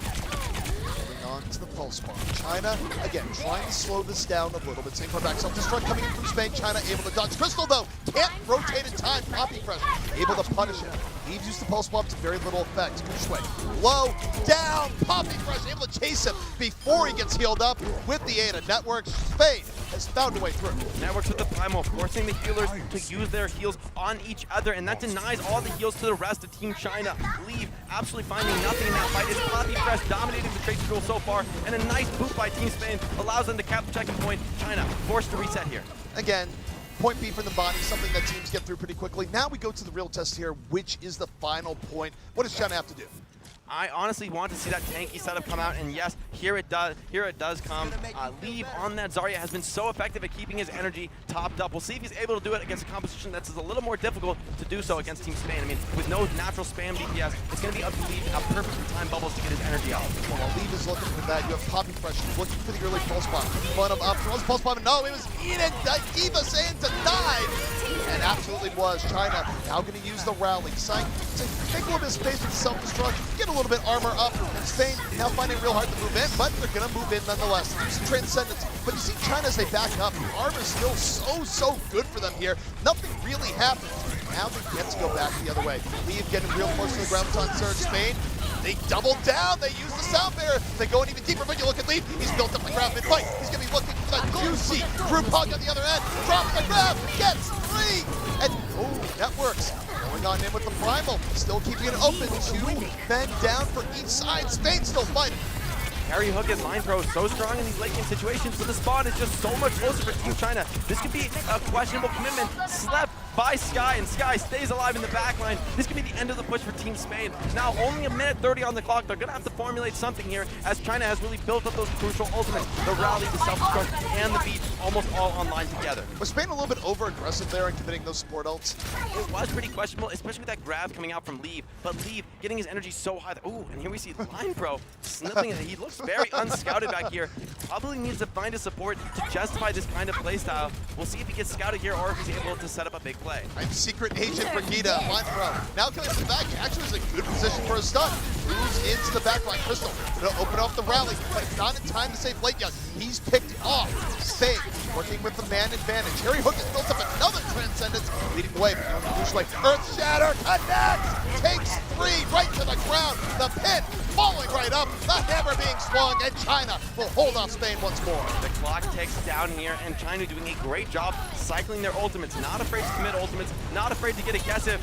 On to the Pulse Bomb. China, again, trying to slow this down a little bit. Same part back, self-destruct coming in from Spain. China able to dodge. Crystal, though, can't rotate in time. Poppy Fresh able to punish it. Leaves used the Pulse Bomb to very little effect. Gushui, low, down. Poppy Fresh able to chase him before he gets healed up with the aid of Networks. Spain has found a way through. Networks with the Primal, forcing the healers to use their heals on each other, and that denies all the heals to the rest of Team China. Leave absolutely finding nothing in that fight. It's Poppy Fresh dominating the Tracer duel so far, and a nice boot by Team Spain allows them to cap the checking point. China forced to reset here. Again, point B from the body, something that teams get through pretty quickly. Now we go to the real test here, which is the final point. What does China have to do? I honestly want to see that tanky setup come out, and yes, here it does come. Leave on that Zarya has been so effective at keeping his energy topped up. We'll see if he's able to do it against a composition that's a little more difficult to do so against Team Spain. I mean, with no natural spam DPS, it's going to be up to Leave to have perfectly timed bubbles to get his energy out. Well, while Leave is looking for that, you have Poppy Fresh looking for the early Pulse Bomb. Fun him up, throws Pulse Bomb, and no, it was eating Diva saying to die. And absolutely was. China now going to use the rally. Sign to take a little bit of space with self-destruct, get a little bit armor up. And Spain now finding it real hard to move in, but they're going to move in nonetheless. Use Transcendence. But you see China as they back up, the armor's still so good for them here. Nothing really happens. Now they get to go back the other way. Leave getting real close to the Graviton Surge. Spain, they double down. They use the Sound Barrier. They go in even deeper, but you look at Leave. He's built up the grab mid-fight. He's going to be looking for that juicy group hug on the other end. Drops the grab, gets free. And, oh, Networks going on in with the Primal. Still keeping it open. 2 men down for each side. Spain still fighting. Harry Hook and Line Pro so strong in these late game situations, but the spawn is just so much closer for Team China. This could be a questionable commitment. Slept by Sky, and Sky stays alive in the backline. This could be the end of the push for Team Spain. Now, only a minute 30 on the clock. They're going to have to formulate something here, as China has really built up those crucial ultimates. The rally, the self-destruct, and the beat almost all online together. Was Spain a little bit over-aggressive there in committing those support ults? It was pretty questionable, especially with that grab coming out from Leave. But Leave getting his energy so high. Ooh, and here we see Line Pro snipping it. He looks very unscouted back here. Probably needs to find a support to justify this kind of playstyle. We'll see if he gets scouted here or if he's able to set up a big play. I'm Secret Agent Brigitte, Line Pro. Now coming from the back, actually is a good position for a stun. Moves into the back line. Crystal gonna open up the rally, but it's not in time to save Blade Young. He's picked off. Spain working with the man advantage. Harry Hook has built up another Transcendence, leading the way. Earth Shatter connects, takes 3 right to the ground. The pin falling right up, the hammer being swung, and China will hold off Spain once more. The clock ticks down here, and China doing a great job cycling their ultimates. Not afraid to commit ultimates, not afraid to get aggressive,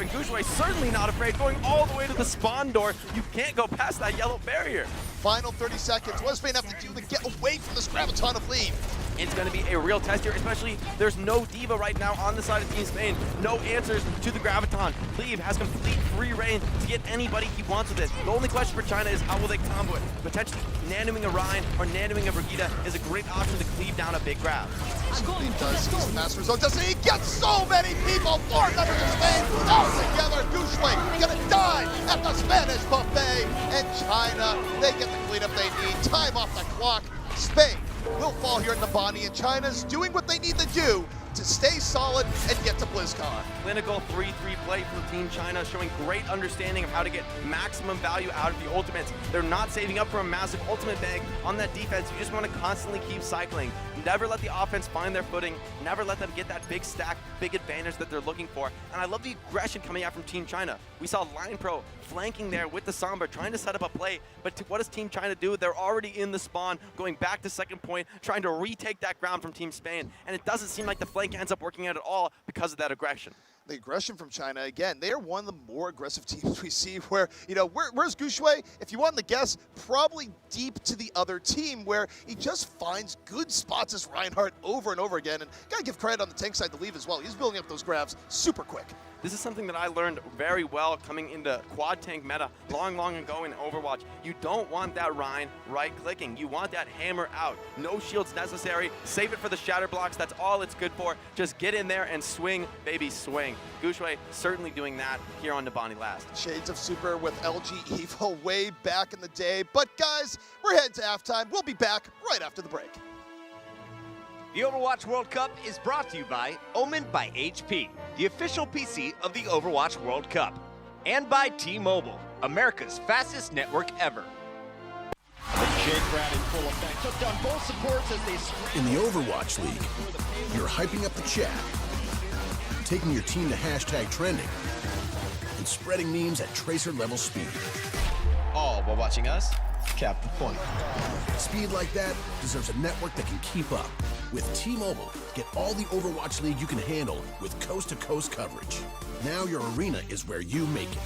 and Gushui certainly not afraid, going all the way to the spawn door. You can't go past that yellow barrier. Final 30 seconds. What does Spain have to do to get away from this Graviton of Leave? It's going to be a real test here, especially there's no Diva right now on the side of Team Spain. No answers to the Graviton. Leave has complete free reign to get anybody he wants with this. The only question for China is how will they combo it? Potentially nanoing a Ryan or nanoing a Brigitte is a great option to cleave down a big grab. He does his master result. Doesn't he get so many people? 4 members of Spain all together. Gushui gonna die at the Spanish buffet. And China, they get the cleanup they need. Time off the clock. Spain will fall here in Nambani, and China's doing what they need to do to to stay solid and get to BlizzCon. Clinical 3-3 play from Team China, showing great understanding of how to get maximum value out of the ultimates. They're not saving up for a massive ultimate bank on that defense. You just want to constantly keep cycling. Never let the offense find their footing. Never let them get that big stack, big advantage that they're looking for. And I love the aggression coming out from Team China. We saw Lion Pro flanking there with the Sombra, trying to set up a play. But what does Team China do? They're already in the spawn, going back to second point, trying to retake that ground from Team Spain. And it doesn't seem like the flank ends up working out at all because of that aggression. The aggression from China, again, they are one of the more aggressive teams we see where, you know, where's Gushui? If you want to guess, probably deep to the other team where he just finds good spots as Reinhardt over and over again. And gotta give credit on the tank side to Leave as well. He's building up those grabs super quick. This is something that I learned very well coming into quad tank meta long ago in Overwatch. You don't want that Rein right-clicking. You want that hammer out. No shields necessary. Save it for the shatter blocks. That's all it's good for. Just get in there and swing, baby, swing. Gushui certainly doing that here on Nabani last. Shades of Super with LG Evo way back in the day. But guys, we're heading to halftime. We'll be back right after the break. The Overwatch World Cup is brought to you by Omen by HP, the official PC of the Overwatch World Cup, and by T-Mobile, America's fastest network ever. Jake Brad in full effect. Took down both supports as they In the Overwatch League, you're hyping up the chat, taking your team to hashtag trending, and spreading memes at tracer level speed. All while watching us cap the point. Speed like that deserves a network that can keep up. With T-Mobile, get all the Overwatch League you can handle with coast-to-coast coverage. Now your arena is where you make it.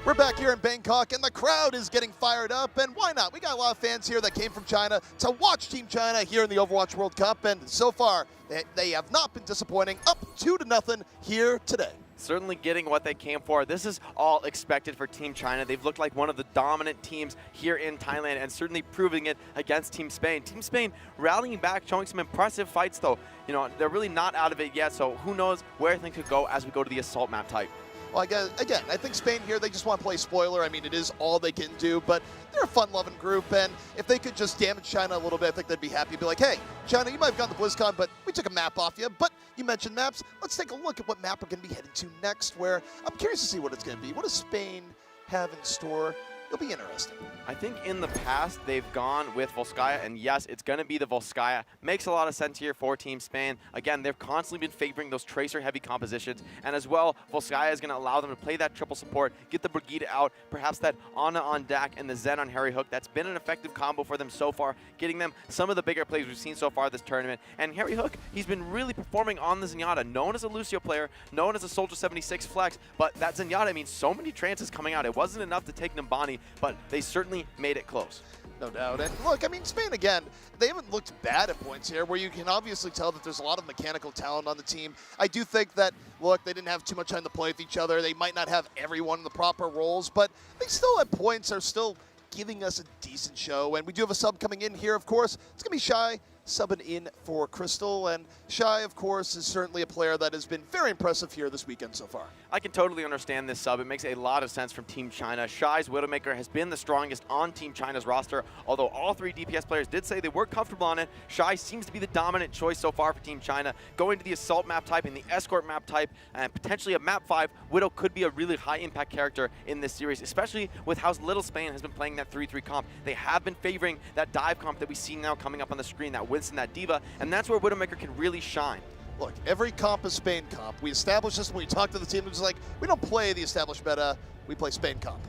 We're back here in Bangkok, and the crowd is getting fired up, and why not? We got a lot of fans here that came from China to watch Team China here in the Overwatch World Cup, and so far, they have not been disappointing. Up 2-0 here today. Certainly getting what they came for. This is all expected for Team China. They've looked like one of the dominant teams here in Thailand and certainly proving it against Team Spain. Team Spain rallying back, showing some impressive fights though. You know, they're really not out of it yet, so who knows where things could go as we go to the assault map type. Well, again, I think Spain here, they just want to play spoiler. I mean, it is all they can do, but they're a fun-loving group, and if they could just damage China a little bit, I think they'd be happy. Be like, hey, China, you might have gone to BlizzCon, but we took a map off you. But you mentioned maps. Let's take a look at what map we're going to be heading to next, where I'm curious to see what it's going to be. What does Spain have in store? It'll be interesting. I think in the past they've gone with Volskaya, and yes, it's going to be the Volskaya. Makes a lot of sense here for Team Spain. Again, they've constantly been favoring those tracer-heavy compositions, and as well, Volskaya is going to allow them to play that triple support, get the Brigitte out, perhaps that Ana on Dak and the Zen on Harry Hook. That's been an effective combo for them so far, getting them some of the bigger plays we've seen so far this tournament. And Harry Hook, he's been really performing on the Zenyatta, known as a Lucio player, known as a Soldier 76 flex, but that Zenyatta, I mean, so many trances coming out. It wasn't enough to take Nambani, but they certainly made it close. No doubt. And look, I mean, Spain, again, they haven't looked bad at points here, where you can obviously tell that there's a lot of mechanical talent on the team. I do think that, look, they didn't have too much time to play with each other. They might not have everyone in the proper roles, but they still at points are still giving us a decent show. And we do have a sub coming in here, of course. It's going to be Shy subbing in for Crystal, and Shy, of course, is certainly a player that has been very impressive here this weekend so far. I can totally understand this sub. It makes a lot of sense from Team China. Shy's Widowmaker has been the strongest on Team China's roster, although all three DPS players did say they were comfortable on it. Shy seems to be the dominant choice so far for Team China. Going to the assault map type and the escort map type, and potentially a map 5, Widow could be a really high impact character in this series, especially with how little Spain has been playing that 3-3 comp. They have been favoring that dive comp that we see now coming up on the screen, that Winston, that Diva, and that's where Widowmaker can really shine. Look, every comp is Spain comp. We established this when we talked to the team. It was like, we don't play the established meta, we play Spain comp.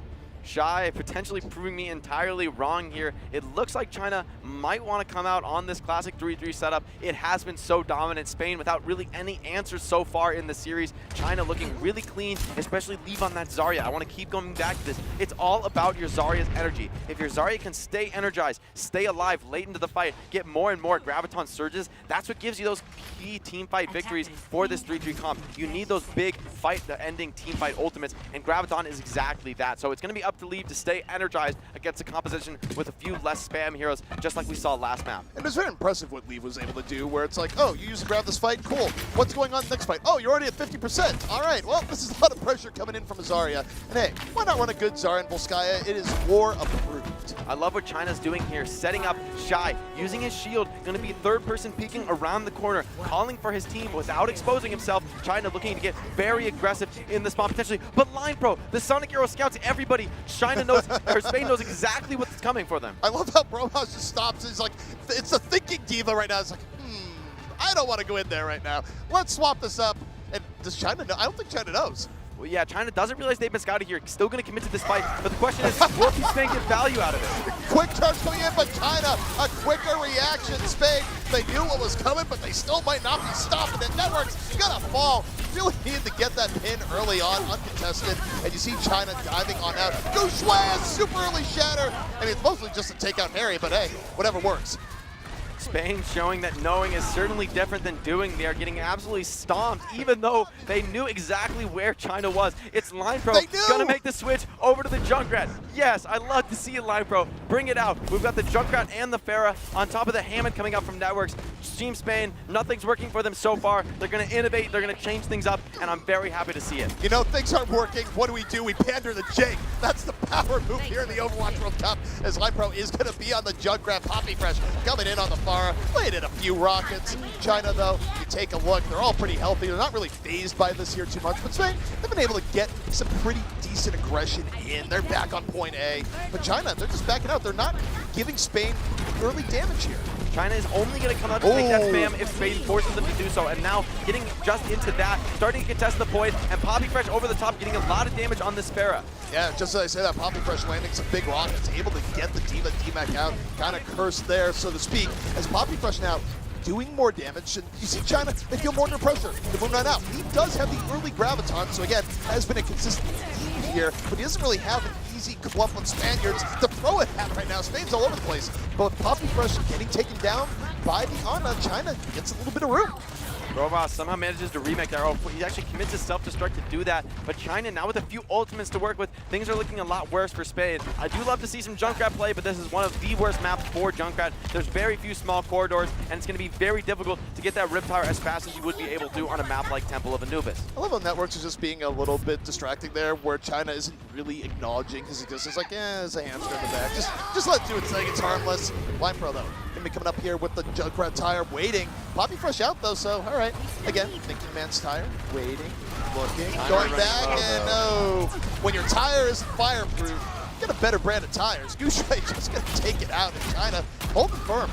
Shy potentially proving me entirely wrong here. It looks like China might want to come out on this classic 3-3 setup. It has been so dominant. Spain without really any answers so far in the series. China looking really clean, especially leave on that Zarya. I want to keep going back to this. It's all about your Zarya's energy. If your Zarya can stay energized, stay alive late into the fight, get more and more Graviton surges, that's what gives you those key team fight victories for this 3-3 comp. You need those big fight-ending team fight ultimates, and Graviton is exactly that. So it's going to be up to Leave to stay energized against a composition with a few less spam heroes, just like we saw last map. And it was very impressive what Leave was able to do, where it's like, oh, you used to grab this fight? Cool. What's going on next fight? Oh, you're already at 50%. All right, well, this is a lot of pressure coming in from Zarya. And hey, why not run a good Zarya and Volskaya? It is war approved. I love what China's doing here, setting up Shy, using his shield, going to be third person peeking around the corner, calling for his team without exposing himself. China looking to get very aggressive in the spot potentially, but Line Pro, the Sonic Hero scouts everybody. China knows, or Spain knows exactly what's coming for them. I love how Bromas just stops. He's like, it's a thinking diva right now. It's like, I don't want to go in there right now. Let's swap this up. And does China know? I don't think China knows. Well, yeah, China doesn't realize they've been scouted here. Still going to commit to this fight. But the question is, will Spain get value out of it? Quick charge coming in, but China, a quicker reaction. Spain, they knew what was coming, but they still might not be stopping it. Network's gonna fall. Really needed to get that pin early on, uncontested. And you see China diving on out. Go Schwaz, super early shatter. I mean, it's mostly just to take out Harry, but hey, whatever works. Spain showing that knowing is certainly different than doing. They are getting absolutely stomped, even though they knew exactly where China was. It's Line Pro gonna make the switch over to the Junkrat. Yes, I love to see it, Line Pro. Bring it out. We've got the Junkrat and the Pharah on top of the Hammond coming out from Networks. Team Spain, nothing's working for them so far. They're gonna innovate, they're gonna change things up, and I'm very happy to see it. You know, things aren't working. What do? We pander to Jake. That's the power move here in the Overwatch World Cup, as Line Pro is gonna be on the Junkrat. Poppy Fresh coming in on the far. Played in a few rockets. China, though, you take a look, they're all pretty healthy. They're not really phased by this here too much, but Spain, they've been able to get some pretty decent aggression in. They're back on point A. But China, they're just backing out. They're not giving Spain early damage here. China is only going to come out to take that spam if Spain forces them to do so, and now getting just into that, starting to contest the point, and Poppy Fresh over the top, getting a lot of damage on this Pharah. Yeah, just as I say that, Poppy Fresh landing some big rockets, able to get the Diva D-Mac out, kind of cursed there, so to speak, as Poppy Fresh now doing more damage. And you see China, they feel more under pressure. They're moving on out. He does have the early graviton, so again, has been a consistent theme here, but he doesn't really have an easy clump of Spaniards to throw it at right now. Spain's all over the place. Both Poppy Fresh getting taken down by the Ana. China gets a little bit of room. Robot somehow manages to remake that. Oh, he actually commits his self-destruct to do that. But China now with a few ultimates to work with, things are looking a lot worse for Spain. I do love to see some Junkrat play, but this is one of the worst maps for Junkrat. There's very few small corridors, and it's going to be very difficult to get that Riptire as fast as you would be able to on a map like Temple of Anubis. I love how Networks is just being a little bit distracting there, where China isn't really acknowledging his existence. Like, yeah, there's a hamster in the back. Just let it do its thing. It's harmless. Line Pro, though, gonna be coming up here with the Junkrat tire, waiting. Poppy Fresh out, though, so all right. Again, thinking man's tire, waiting, looking, going back, and no. When your tire isn't fireproof, get a better brand of tires. Gushui just gonna take it out, and China holding firm.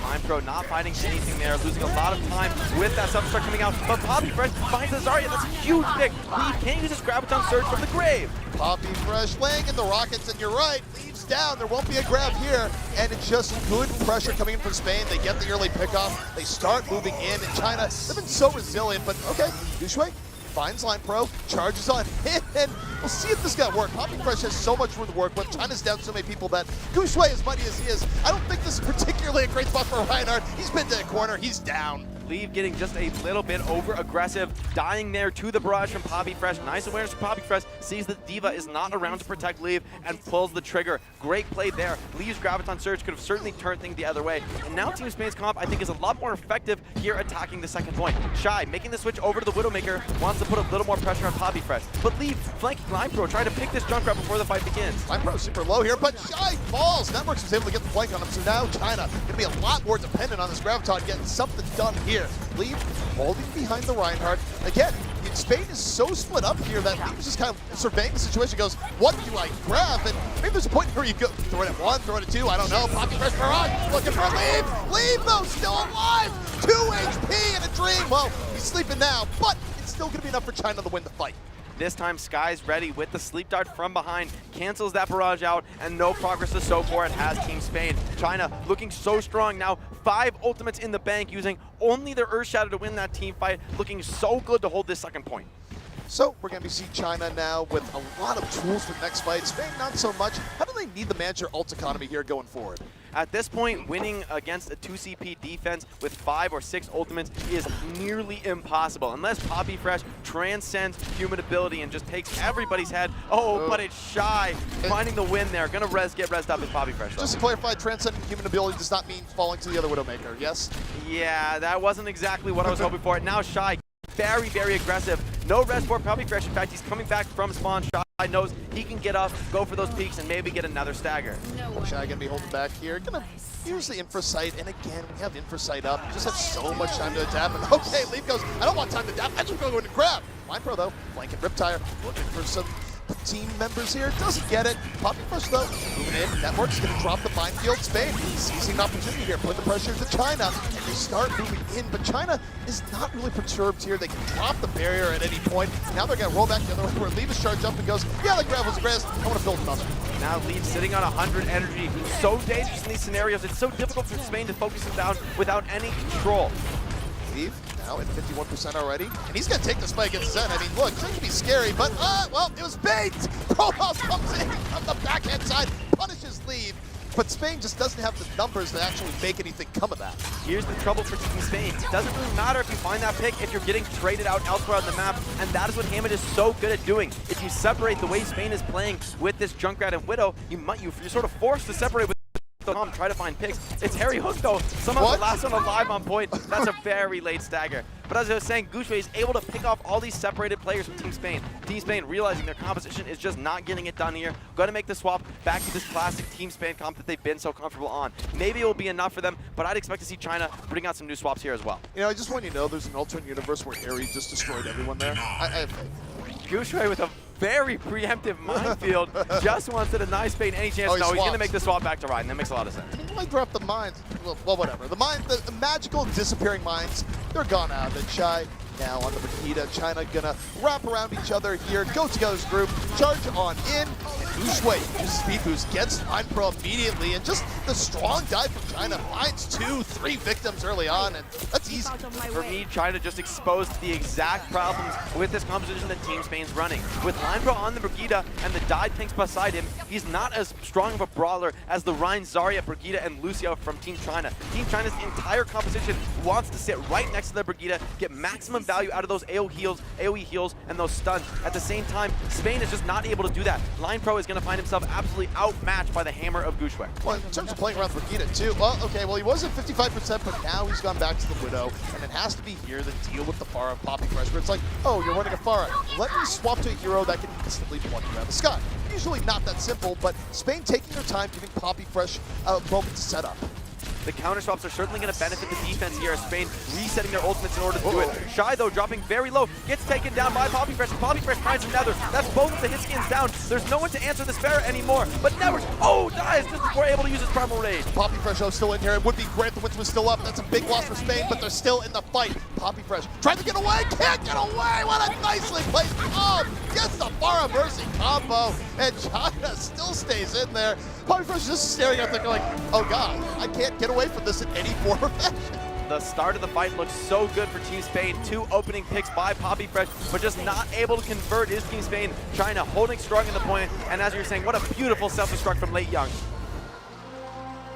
Line Pro not finding anything there, losing a lot of time with that self-destruct coming out, but Poppy Fresh finds the Zarya. That's a huge pick. Leave can't use his Graviton Surge from the grave. Poppy Fresh laying in the rockets, and you're right, leaves down. There won't be a grab here, and it's just good pressure coming in from Spain. They get the early pickoff. They start moving in, and China, they've been so resilient, but okay, Gushui finds Line Pro, charges on him, and we'll see if this guy work. Poppy Fresh has so much room to work with. China's down so many people that Gushui, as mighty as he is, I don't think this is particularly a great spot for Reinhardt. He's been to a corner, he's down. Leave getting just a little bit over-aggressive, dying there to the barrage from Poppy Fresh. Nice awareness from Poppy Fresh, sees that D.Va is not around to protect Leave, and pulls the trigger. Great play there. Leave's Graviton Surge could have certainly turned things the other way. And now Team Spain's comp, I think, is a lot more effective here attacking the second point. Shy, making the switch over to the Widowmaker, wants to put a little more pressure on Poppy Fresh. But Leave, flanking Line Pro, trying to pick this Junkrat before the fight begins. Line Pro super low here, but Shy falls. Networks was able to get the flank on him, so now China gonna be a lot more dependent on this Graviton, getting something done here. Leave holding behind the Reinhardt. Again, Spain is so split up here that Leave is just kind of surveying the situation, goes, what do I grab? And maybe there's a point where you go, throw it at one, throw it at two, I don't know. Poppy Fresh barrage, looking for Leave. Leave, though, still alive. 2 HP and a dream. Well, he's sleeping now, but it's still going to be enough for China to win the fight. This time, Sky's ready with the sleep dart from behind, cancels that barrage out, and no progress to show for it has Team Spain. China looking so strong now, 5 ultimates in the bank, using only their Earth Shadow to win that team fight, looking so good to hold this second point. So we're going to see China now with a lot of tools for the next fight. Spain, not so much. How do they need the manager ult economy here going forward? At this point, winning against a 2CP defense with 5 or 6 ultimates is nearly impossible, unless Poppy Fresh transcends human ability and just takes everybody's head. Oh, but it's Shy finding the win there. Gonna get rezzed up as Poppy Fresh, though. Just to clarify, transcending human ability does not mean falling to the other Widowmaker, yes? Yeah, that wasn't exactly what I was hoping for. Now Shy, very, very aggressive. No res for Poppy Fresh. In fact, he's coming back from spawn. Shy knows he can get up, go for those peaks, and maybe get another stagger. Shy gonna be holding back here. Gonna use the infra sight, and again, we have infra sight up. Just have so much time to adapt. And okay, Leaf goes, I don't want time to adapt. I just go in and grab. Line Pro though, flanking Riptire, looking for some team members here. Doesn't get it. Poppy Fresh though, moving in. Network's gonna drop the minefield. Spain seizing an opportunity here, putting the pressure to China, and they start moving in. But China is not really perturbed here. They can drop the barrier at any point. Now they're gonna roll back the other way where Leave is charged up and goes, yeah, the grab was aggressive. I want to build another. Now Leave sitting on 100 energy. So dangerous in these scenarios. It's so difficult for Spain to focus him down without any control. Leave now at 51% already, and he's going to take this fight against Zen. I mean, look, it's going to be scary, but, well, it was bait! Prohouse comes in from the backhand side, punishes Leave, but Spain just doesn't have the numbers to actually make anything come of that. Here's the trouble for Team Spain. It doesn't really matter if you find that pick, if you're getting traded out elsewhere on the map, and that is what Hammond is so good at doing. If you separate the way Spain is playing with this Junkrat and Widow, you're sort of forced to separate with try to find picks. It's Harry Hook though, somehow the last one alive on point. That's a very late stagger. But as I was saying, Gushui is able to pick off all these separated players from Team Spain. Team Spain realizing their composition is just not getting it done here. Going to make the swap back to this classic Team Spain comp that they've been so comfortable on. Maybe it will be enough for them, but I'd expect to see China bring out some new swaps here as well. You know, I just want you to know there's an alternate universe where Harry just destroyed everyone there. Gushui with a very preemptive minefield, just wants to deny Spain any chance. No, he's going to make the swap back to Ryan. That makes a lot of sense. I dropped the mines. Well, whatever. The magical disappearing mines, they're gone out. The Shy now on the Makita. China gonna wrap around each other here. Go-to-go's group, charge on in, and Gushue uses speed boost, gets Line Pro immediately, and just the strong dive from China finds 2-3 victims early on, and that's easy. For me, China just exposed the exact problems with this composition that Team Spain's running. With Line Pro on the Brigida and the dive tanks beside him, he's not as strong of a brawler as the Rein, Zarya, Brigida, and Lucio from Team China. Team China's entire composition wants to sit right next to the Brigida, get maximum value out of those AoE heals, and those stuns. At the same time, Spain is just not able to do that. Line Pro is going to find himself absolutely outmatched by the hammer of Gushue. Well, in terms of playing around Brigida too, well, okay, well, he was at 55%, but now he's gone back to the Widow, and it has to be here to deal with the Pharah Poppy Fresh, where it's like, oh, you're running a Pharah. Let me swap to a hero that can instantly pluck you out of the sky. Usually not that simple, but Spain taking their time, giving Poppy Fresh a moment to set up. The counter swaps are certainly going to benefit the defense here as Spain resetting their ultimates in order to do it. Shy, though, dropping very low, gets taken down by Poppy Fresh. Poppy Fresh finds another. That's both of the hit skins down. There's no one to answer this Pharah anymore. But Nevers, dies just before able to use his Primal Rage. Poppy Fresh still in here. It would be great the Witch was still up. That's a big loss for Spain, but they're still in the fight. Poppy Fresh trying to get away, can't get away. What a nicely placed bomb. Gets the Pharah Mercy combo, and China still stays in there. Poppy Fresh is just staring out there going, oh god, I can't get away from this in any form or fashion. The start of the fight looks so good for Team Spain. 2 opening picks by Poppy Fresh, but just not able to convert is Team Spain. China holding strong in the point, and as you're saying, what a beautiful self-destruct from Late Young.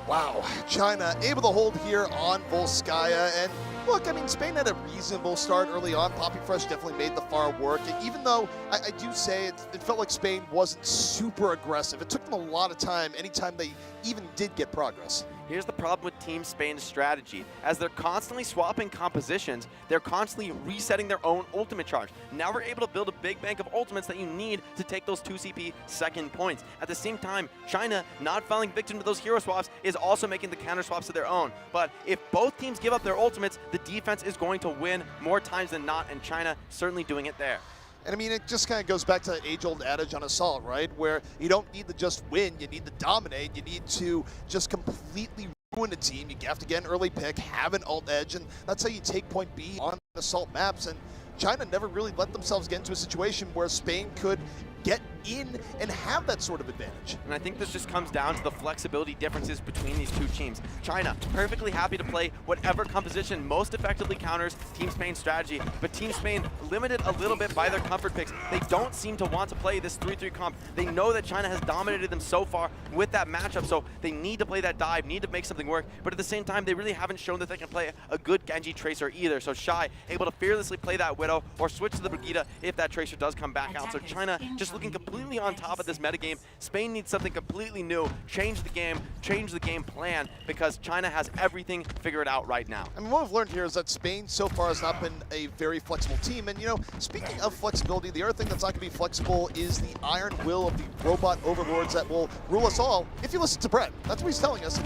Wow, China able to hold here on Volskaya, and look, I mean, Spain had a reasonable start early on. Poppy Fresh definitely made the far work, and even though I do say it felt like Spain wasn't super aggressive, it took them a lot of time anytime they even did get progress. Here's the problem with Team Spain's strategy. As they're constantly swapping compositions, they're constantly resetting their own ultimate charge. Now we're able to build a big bank of ultimates that you need to take those 2 CP second points. At the same time, China, not falling victim to those hero swaps, is also making the counter swaps of their own. But if both teams give up their ultimates, the defense is going to win more times than not, and China certainly doing it there. And I mean, it just kind of goes back to that age-old adage on Assault, right? Where you don't need to just win, you need to dominate, you need to just completely ruin a team. You have to get an early pick, have an ult edge, and that's how you take point B on Assault maps. And China never really let themselves get into a situation where Spain could get in and have that sort of advantage. And I think this just comes down to the flexibility differences between these two teams. China, perfectly happy to play whatever composition most effectively counters Team Spain's strategy, but Team Spain limited a little bit by their comfort picks. They don't seem to want to play this 3-3 comp. They know that China has dominated them so far with that matchup, so they need to play that dive, need to make something work, but at the same time, they really haven't shown that they can play a good Genji Tracer either, so Shy able to fearlessly play that Widow or switch to the Brigida if that Tracer does come back out. So China just looking completely on top of this metagame. Spain needs something completely new, change the game plan, because China has everything figured out right now. I mean, what we've learned here is that Spain so far has not been a very flexible team. And, you know, speaking of flexibility, the other thing that's not going to be flexible is the iron will of the robot overlords that will rule us all if you listen to Brett. That's what he's telling us.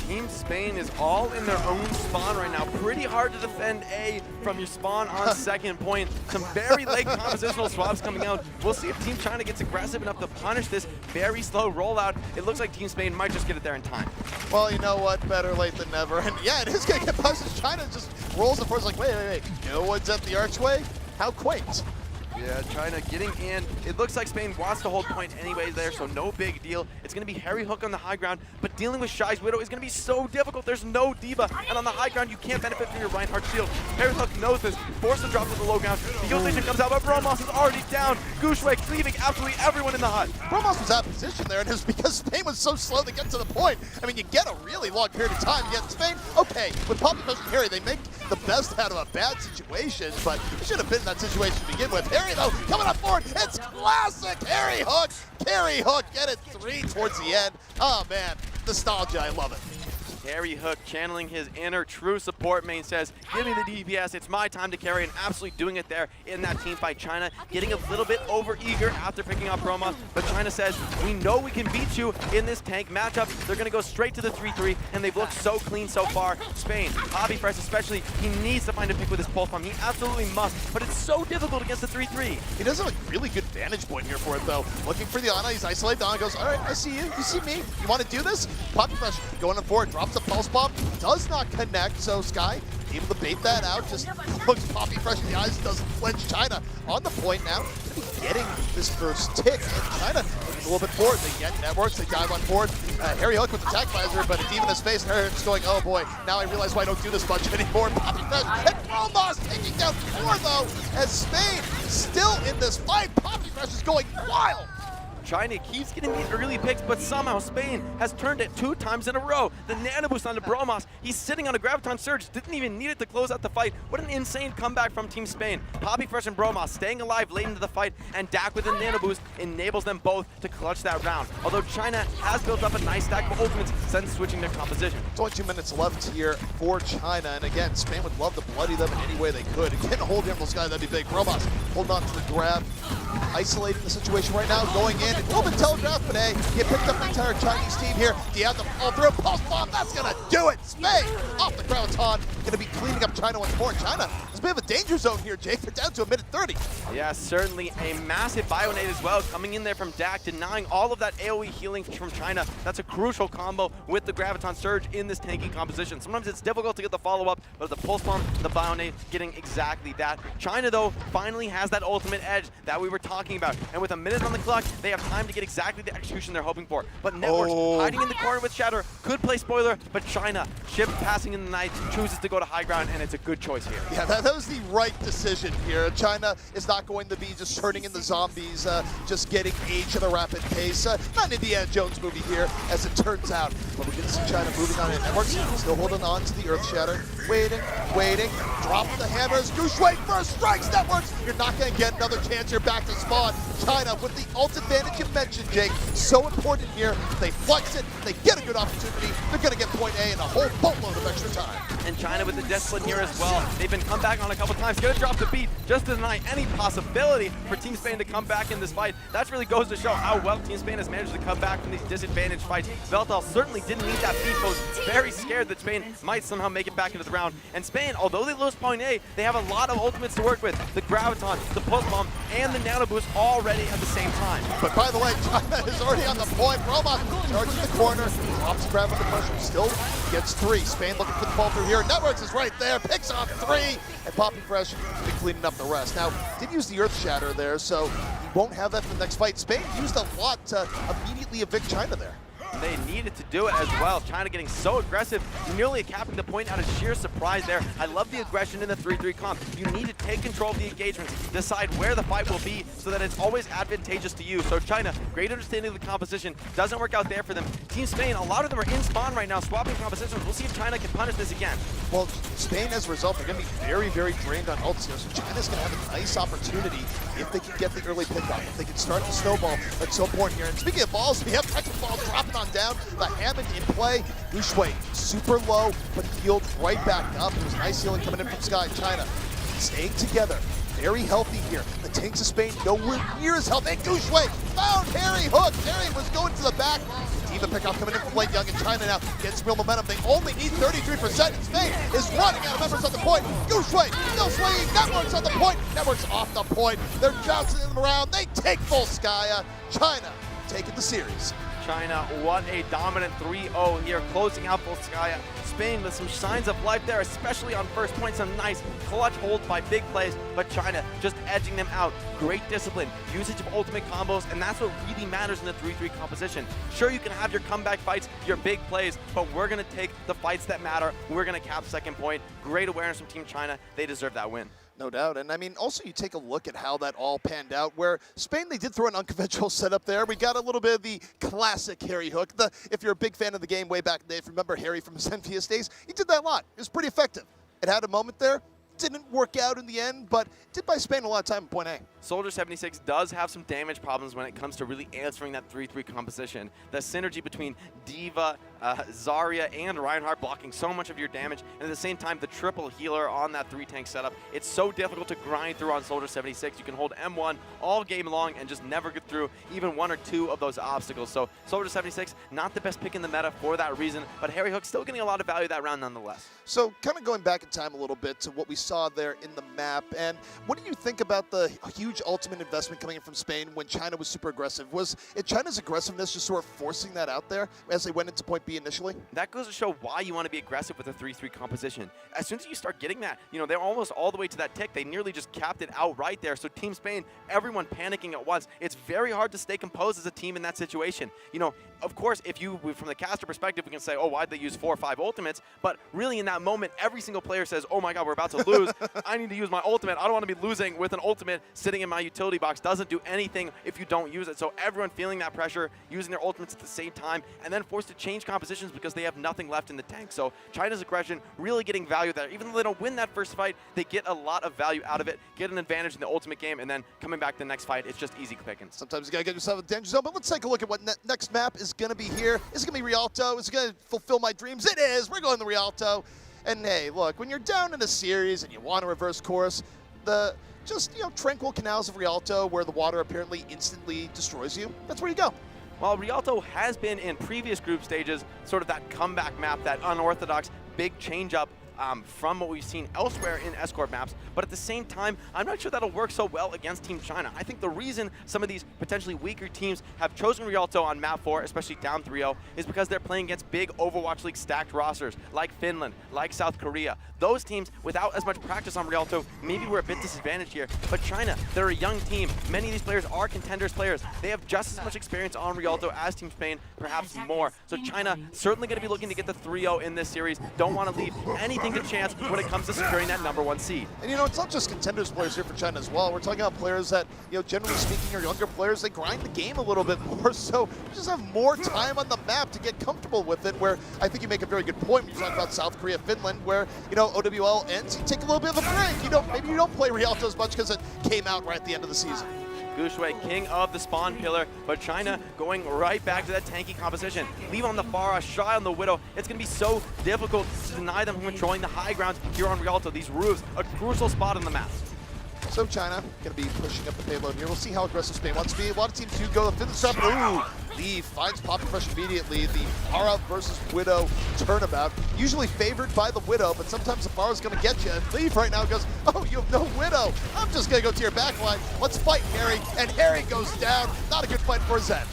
Team Spain is all in their own spawn right now. Pretty hard to defend A from your spawn on second point. Some very late compositional swaps coming out. We'll see if Team China gets aggressive enough to punish this very slow rollout. It looks like Team Spain might just get it there in time. Well, you know what? Better late than never. And yeah, it is going to get punished. China just rolls the first like, wait. No one's at the archway? How quaint. Yeah, China getting in. It looks like Spain wants to hold point anyways there, so no big deal. It's going to be Harry Hook on the high ground, but dealing with Shy's Widow is going to be so difficult. There's no Diva, and on the high ground, you can't benefit from your Reinhardt shield. Harry Hook knows this, forced to drop to the low ground. The heal station comes out, but Bromos is already down. Gushue cleaving absolutely everyone in the hut. Bromos was out of position there, and it was because Spain was so slow to get to the point. I mean, you get a really long period of time. Yet Spain, okay, with Poppy Fresh and Harry, they make the best out of a bad situation, but it should have been in that situation to begin with. Harry, though, coming up forward, it's classic Harry Hook. Harry Hook, get it 3 towards the end. Oh, man, nostalgia, I love it. Harry Hook channeling his inner true support main says, give me the DPS, it's my time to carry, and absolutely doing it there in that team fight. China getting a little bit over eager after picking up Roma, but China says, we know we can beat you in this tank matchup. They're going to go straight to the 3-3, and they've looked so clean so far. Spain, Poppy Fresh especially, he needs to find a pick with his pulse bomb. He absolutely must, but it's so difficult against the 3-3. He does have a really good vantage point here for it, though. Looking for the Ana, he's isolated. Ana goes, all right, I see you. You see me. You want to do this? Poppy Fresh going in forward, drops the pulse bomb, does not connect, so Sky able to bait that out, just looks Poppy Fresh in the eyes, doesn't flinch. China on the point now. getting this first tick. And China moving a little bit forward. They get networks, they dive on board. Harry Hook with the tag visor, but it's even his face, and Harry Hook's going, oh boy, now I realize why I don't do this much anymore. Poppy Fresh and Fromos taking down 4 though, as Spain still in this fight. Poppy Fresh is going wild. China keeps getting these early picks, but somehow Spain has turned it 2 times in a row. The nano boost onto Bromos. He's sitting on a Graviton Surge. Didn't even need it to close out the fight. What an insane comeback from Team Spain. Poppy Fresh and Bromos staying alive late into the fight, and Dak with a nano boost enables them both to clutch that round. Although China has built up a nice stack of ultimates since switching their composition. It's only 2 minutes left here for China, and again, Spain would love to bloody them in any way they could. Getting a hold of Emerald Sky, that'd be big. Bromos holding on to the grab, isolating the situation right now, going in. A little bit telegraphed, but hey, he picked up the entire Chinese team here. He had them all through. Pulse bomb, that's gonna do it. Spain off the Graviton, gonna be cleaning up China once more. China is a bit of a danger zone here, Jake. They're down to a minute 30. Yeah, certainly a massive Bionade as well, coming in there from Dak, denying all of that AoE healing from China. That's a crucial combo with the Graviton Surge in this tanking composition. Sometimes it's difficult to get the follow-up, but the Pulse Bomb, the Bionade, getting exactly that. China, though, finally has that ultimate edge that we were talking about, and with a minute on the clock, they have time to get exactly the execution they're hoping for. But Networks hiding in the corner with Shatter could play spoiler, but China, ship passing in the night, chooses to go to high ground, and it's a good choice here. Yeah, that was the right decision here. China is not going to be just turning in the zombies, just getting age at a rapid pace. Not an Indiana Jones movie here, as it turns out. But we're going to see China moving on in. Networks still holding on to the Earth Shatter. Waiting, drop the hammers. Gushwei first strikes, Networks. You're not going to get another chance. You're back to spawn. China with the ult advantage you mentioned, Jake. So important here. They flex it, they get a good opportunity. They're going to get point A in a whole boatload of extra time. And China with the discipline here as well. They've been come back on a couple times. Gonna drop the beat just to deny any possibility for Team Spain to come back in this fight. That really goes to show how well Team Spain has managed to come back from these disadvantaged fights. Veltal certainly didn't need that beat, but was very scared that Spain might somehow make it back into the round. And Spain, although they lose point A, they have a lot of ultimates to work with. The Graviton, the Pulse Bomb, and the Nano Boost all ready at the same time. But by the way, China is already on the point. Roma charges the corner, drops grab under pressure, still gets 3. Spain looking for the fall through here. Networks is right there, picks off 3, and Poppy Fresh will be cleaning up the rest. Now, did use the Earth Shatter there, so he won't have that for the next fight. Spain used a lot to immediately evict China there. They needed to do it as well. China getting so aggressive, nearly capping the point out of sheer surprise there. I love the aggression in the 3-3 comp. You need to take control of the engagement, decide where the fight will be so that it's always advantageous to you. So China, great understanding of the composition, doesn't work out there for them. Team Spain, a lot of them are in spawn right now, swapping compositions. We'll see if China can punish this again. Well, Spain, as a result, they're going to be very, very drained on ults here. So China's going to have a nice opportunity if they can get the early pickoff, if they can start the snowball. That's so important here. And speaking of balls, we have Technical Ball dropping on down. The Hammond in play. Gushwei super low, but healed right back up. It was nice healing coming in from Sky. China staying together. Very healthy here. The tanks of Spain nowhere near as healthy. Gushwei found Harry Hook. Harry was going to the back. Diva pickoff coming in from Blake Young, and China now gets real momentum. They only need 33%. Spain is running out of members on the point. Gushwei still swinging. Networks on the point. Networks off the point. They're bouncing them around. They take Volskaya. China taking the series. China, what a dominant 3-0 here, closing out Volskaya. Spain with some signs of life there, especially on first point. Some nice clutch holds by big plays, but China just edging them out. Great discipline, usage of ultimate combos, and that's what really matters in the 3-3 composition. Sure, you can have your comeback fights, your big plays, but we're going to take the fights that matter. We're going to cap second point. Great awareness from Team China. They deserve that win. No doubt. And I mean, also you take a look at how that all panned out, where Spain, they did throw an unconventional setup there. We got a little bit of the classic Harry Hook. If you're a big fan of the game way back in the day, if you remember Harry from his Envious days, he did that a lot. It was pretty effective. It had a moment there. Didn't work out in the end, but did buy Spain a lot of time in point A. Soldier 76 does have some damage problems when it comes to really answering that 3-3 composition. The synergy between Diva, Zarya, and Reinhardt blocking so much of your damage, and at the same time, the triple healer on that 3-tank setup. It's so difficult to grind through on Soldier 76. You can hold M1 all game long and just never get through even 1 or 2 of those obstacles. So Soldier 76, not the best pick in the meta for that reason, but Harry Hook still getting a lot of value that round nonetheless. So kind of going back in time a little bit to what we saw there in the map, and what do you think about the huge ultimate investment coming in from Spain when China was super aggressive? Was it China's aggressiveness just sort of forcing that out there as they went into point B be initially. That goes to show why you want to be aggressive with a 3-3 composition. As soon as you start getting that, they're almost all the way to that tick. They nearly just capped it outright there. So Team Spain, everyone panicking at once. It's very hard to stay composed as a team in that situation. Of course, if you, from the caster perspective, we can say, oh, why'd they use 4 or 5 ultimates? But really in that moment, every single player says, oh my God, we're about to lose. I need to use my ultimate. I don't want to be losing with an ultimate sitting in my utility box. Doesn't do anything if you don't use it. So everyone feeling that pressure, using their ultimates at the same time, and then forced to change compositions because they have nothing left in the tank. So China's aggression really getting value there. Even though they don't win that first fight, they get a lot of value out of it, get an advantage in the ultimate game, and then coming back the next fight, it's just easy pickings. Sometimes you gotta get yourself in the danger zone, but let's take a look at what next map is gonna be here. Is it gonna be Rialto? Is it gonna fulfill my dreams? It is! We're going to Rialto. And hey, look, when you're down in a series and you want to reverse course, the tranquil canals of Rialto where the water apparently instantly destroys you, that's where you go. While Rialto has been in previous group stages, sort of that comeback map, that unorthodox big change-up from what we've seen elsewhere in escort maps, but at the same time, I'm not sure that'll work so well against Team China. I think the reason some of these potentially weaker teams have chosen Rialto on map 4, especially down 3-0, is because they're playing against big Overwatch League stacked rosters, like Finland, like South Korea. Those teams, without as much practice on Rialto, maybe we're a bit disadvantaged here, but China, they're a young team. Many of these players are contenders players. They have just as much experience on Rialto as Team Spain, perhaps more. So China certainly going to be looking to get the 3-0 in this series. Don't want to leave anything to chance when it comes to securing that #1 seed. And it's not just contenders players here for China as well. We're talking about players that, generally speaking, are younger players. They grind the game a little bit more, so you just have more time on the map to get comfortable with it, where I think you make a very good point when you talk about South Korea, Finland, where, OWL ends, you take a little bit of a break. Maybe you don't play Rialto as much because it came out right at the end of the season. Guxue, king of the spawn pillar, but China going right back to that tanky composition. Leave on the Pharah, Shy on the Widow. It's going to be so difficult to deny them from controlling the high grounds here on Rialto. These roofs, a crucial spot on the map. So China going to be pushing up the payload here. We'll see how aggressive Spain wants to be. A lot of teams do go the fifth strap. Ooh, Lee finds Poppy Fresh immediately. The Pharah versus Widow turnabout. Usually favored by the Widow, but sometimes the Pharah's going to get you. And Lee right now goes, oh, you have no Widow. I'm just going to go to your back line. Let's fight Harry. And Harry goes down. Not a good fight for Zed.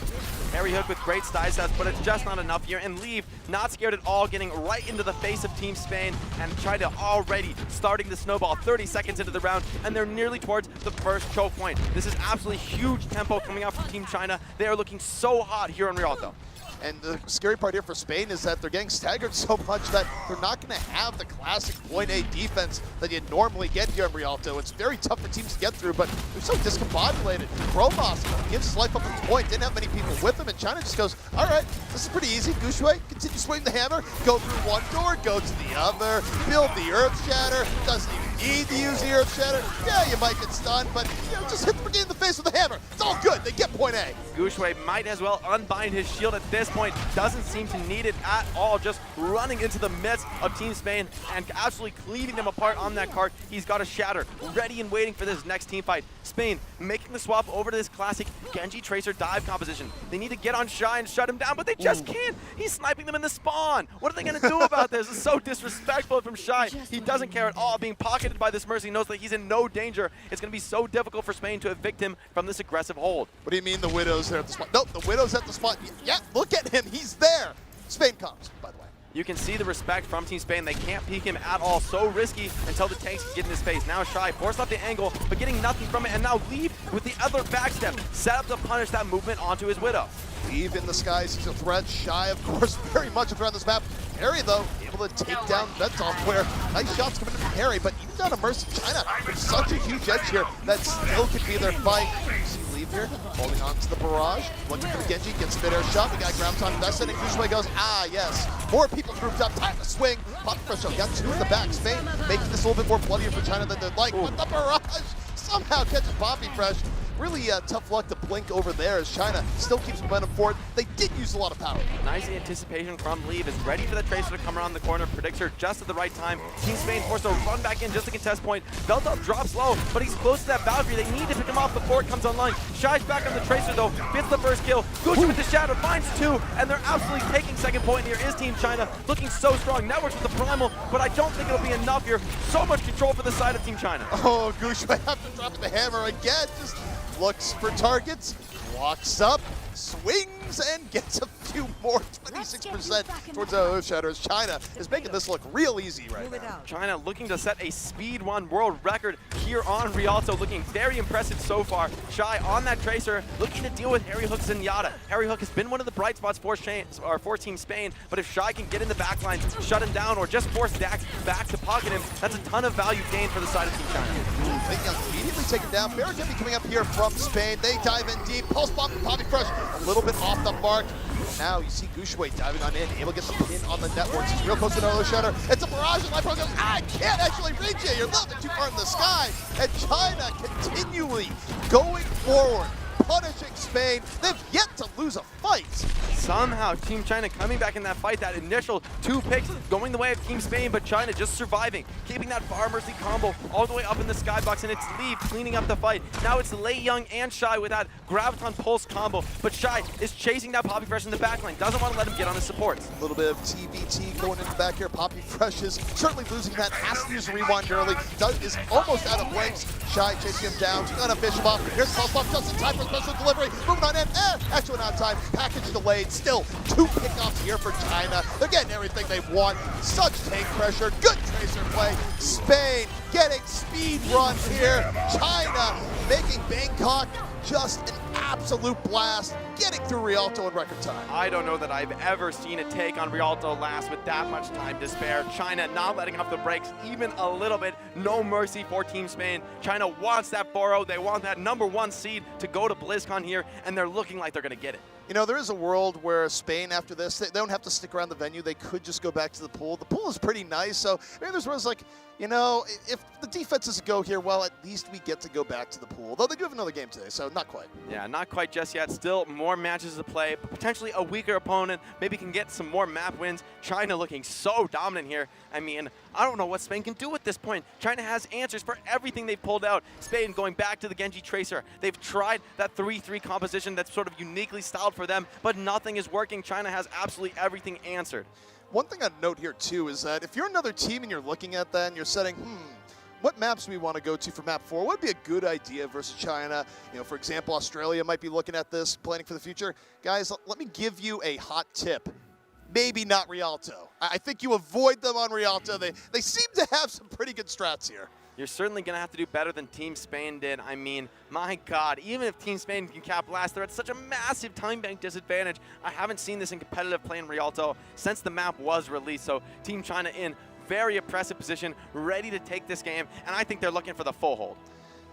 Harry Hook with great side stats, but it's just not enough here. And Leave, not scared at all, getting right into the face of Team Spain and trying to already starting the snowball 30 seconds into the round, and they're nearly towards the first choke point. This is absolutely huge tempo coming out from Team China. They are looking so hot here on Rialto. And the scary part here for Spain is that they're getting staggered so much that they're not going to have the classic point A defense that you normally get here in Rialto. It's very tough for teams to get through, but they're so discombobulated. Chromos gives his life up at the point, didn't have many people with him, and China just goes, all right, this is pretty easy. Guxue, continue swinging the hammer, go through one door, go to the other, build the Earth Shatter, doesn't even need to use the Earth Shatter. Yeah, you might get stunned, but just hit the brigade in the face with the hammer. It's all good, they get point A. Guxue might as well unbind his shield at this point. Doesn't seem to need it at all. Just running into the midst of Team Spain and absolutely cleaving them apart on that cart. He's got a shatter ready and waiting for this next team fight. Spain making the swap over to this classic Genji Tracer dive composition. They need to get on Shy and shut him down, but they just can't. He's sniping them in the spawn. What are they going to do about this? It's so disrespectful from Shy. He doesn't care at all. Being pocketed by this Mercy, knows that he's in no danger. It's going to be so difficult for Spain to evict him from this aggressive hold. What do you mean the Widow's there at the spot? Nope, the Widow's at the spot. Yeah, look at him. He's there. Spain comes, by the way. You can see the respect from Team Spain. They can't peek him at all. So risky until the tanks can get in his face. Now Shy forced off the angle, but getting nothing from it. And now Leave with the other backstep. Set up to punish that movement onto his Widow. Leave in the skies. He's a threat. Shy, of course, very much a threat on this map. Harry, though, able to take down Ventov, where nice shots coming in from Harry, but even down to Mercy China, there's such a huge edge here that still could be their fight. Leave here, holding on to the barrage, looking for the Genji, gets a mid-air shot, we got ground time invested, and Guxue goes, ah, yes. More people grouped up, time to swing. Poppy Fresh got two in the back. Spain making this a little bit more bloodier for China than they'd like, but the barrage somehow catches Poppy Fresh. Really tough luck to blink over there as China still keeps momentum forward. They did use a lot of power. Nice anticipation from Leave. Is ready for the Tracer to come around the corner. Predicts her just at the right time. Team Spain forced to run back in just to contest point. Veltov drops low, but he's close to that Valkyrie. They need to pick him off before it comes online. Shy's back on the Tracer though. Gets the first kill. Gucci with the shadow finds two, and they're absolutely taking second point here. Is Team China looking so strong. Networks with the primal, but I don't think it'll be enough here. So much control for the side of Team China. Oh, Gucci after dropping the hammer again. Just looks for targets, walks up, swings and gets a few more, 26% towards Shatter, as China is making this look real easy right now. China looking to set a speed 1 world record here on Rialto, looking very impressive so far. Shy on that Tracer, looking to deal with Harry Hook Zenyatta. Harry Hook has been one of the bright spots for Team Spain, but if Shy can get in the backline, shut him down, or just force Dax back to pocket him, that's a ton of value gained for the side of Team China. They got immediately taken down. Barrett going to be coming up here from Spain. They dive in deep. Pulse bomb from Poppy Fresh, a little bit off the mark. Now you see Gushue diving on in, able to get the pin on the networks. He's real close to another Shatter. It's a barrage, and Lifepro goes, I can't actually reach you. You're a little bit too far in the sky. And China continually going forward, punishing Spain. They've yet to lose a fight. Somehow, Team China coming back in that fight, that initial 2 picks going the way of Team Spain, but China just surviving, keeping that Far Mercy combo all the way up in the skybox, and it's Leave cleaning up the fight. Now it's Lei Young and Shy with that Graviton Pulse combo, but Shy is chasing that Poppy Fresh in the backline, doesn't want to let him get on his supports. A little bit of TBT going in the back here. Poppy Fresh is certainly losing that, has to use the rewind early. Doug is almost out of blanks. Shy chasing him down, gonna fish him off. Here's Pulse Bomb just in time for special delivery. Moving on in, actually not in time. Package delayed. Still 2 pickoffs here for China. They're getting everything they want. Such tank pressure. Good Tracer play. Spain getting speed run here. China making Bangkok just an absolute blast, getting through Rialto in record time. I don't know that I've ever seen a take on Rialto last with that much time to spare. China not letting off the brakes even a little bit. No mercy for Team Spain. China wants that 4-0. They want that #1 seed to go to BlizzCon here, and they're looking like they're going to get it. You know, there is a world where Spain, after this, they don't have to stick around the venue. They could just go back to the pool. The pool is pretty nice, so maybe there's worlds like, you know, if the defense doesn't go here, well, at least we get to go back to the pool. Though they do have another game today, so not quite. Yeah, not quite just yet. Still more matches to play, but potentially a weaker opponent. Maybe can get some more map wins. China looking so dominant here. I mean, I don't know what Spain can do at this point. China has answers for everything they've pulled out. Spain going back to the Genji Tracer. They've tried that 3-3 composition that's sort of uniquely styled for them, but nothing is working. China has absolutely everything answered. One thing I'd note here, too, is that if you're another team and you're looking at that and you're setting, what maps do we want to go to for map 4? What would be a good idea versus China? You know, for example, Australia might be looking at this, planning for the future. Guys, let me give you a hot tip. Maybe not Rialto. I think you avoid them on Rialto. They seem to have some pretty good strats here. You're certainly going to have to do better than Team Spain did. I mean, my God, even if Team Spain can cap last, they're at such a massive time bank disadvantage. I haven't seen this in competitive play in Rialto since the map was released. So Team China in very oppressive position, ready to take this game, and I think they're looking for the full hold.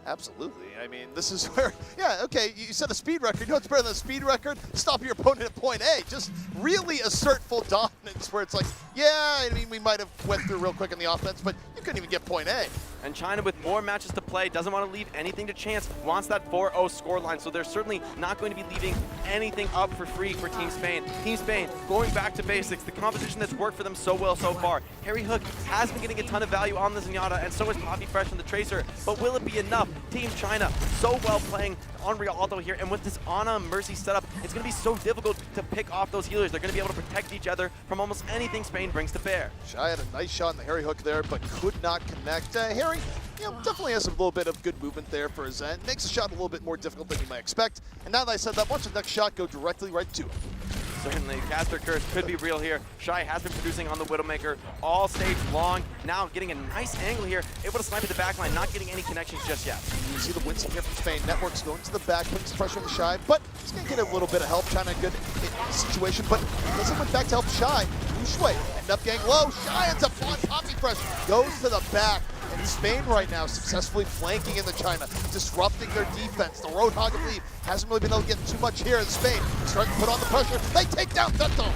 Absolutely. I mean, this is where, yeah, okay, you set a speed record. You know what's better than a speed record? Stop your opponent at point A. Just really assert full dominance where it's like, yeah, I mean, we might have went through real quick in the offense, but you couldn't even get point A. And China, with more matches to play, doesn't want to leave anything to chance, wants that 4-0 scoreline, so they're certainly not going to be leaving anything up for free for Team Spain. Team Spain going back to basics, the composition that's worked for them so well so far. Harry Hook has been getting a ton of value on the Zenyatta, and so is Poppy Fresh and the Tracer, but will it be enough? Team China so well playing on Rialto here, and with this Ana Mercy setup, it's going to be so difficult to pick off those healers. They're going to be able to protect each other from almost anything Spain brings to bear. Shy had a nice shot on the Harry Hook there, but could not connect. Harry, you know, definitely has a little bit of good movement there for his end. Makes the shot a little bit more difficult than you might expect. And now that I said that, watch the next shot go directly right to him. Certainly, Caster Curse could be real here. Shy has been producing on the Widowmaker all stage long. Now getting a nice angle here, able to snipe at the backline, not getting any connections just yet. You see the Winston here from Spain. Networks going to the back, putting some pressure on the Shy, but he's going to get a little bit of help. China good situation, but doesn't went back to help Shy. Gushue end up getting low. Shy ends up on Poppy Fresh, goes to the back. And Spain right now successfully flanking into China, disrupting their defense. The Roadhog, I believe, hasn't really been able to get too much here in Spain. Starting to put on the pressure. They take down Beto.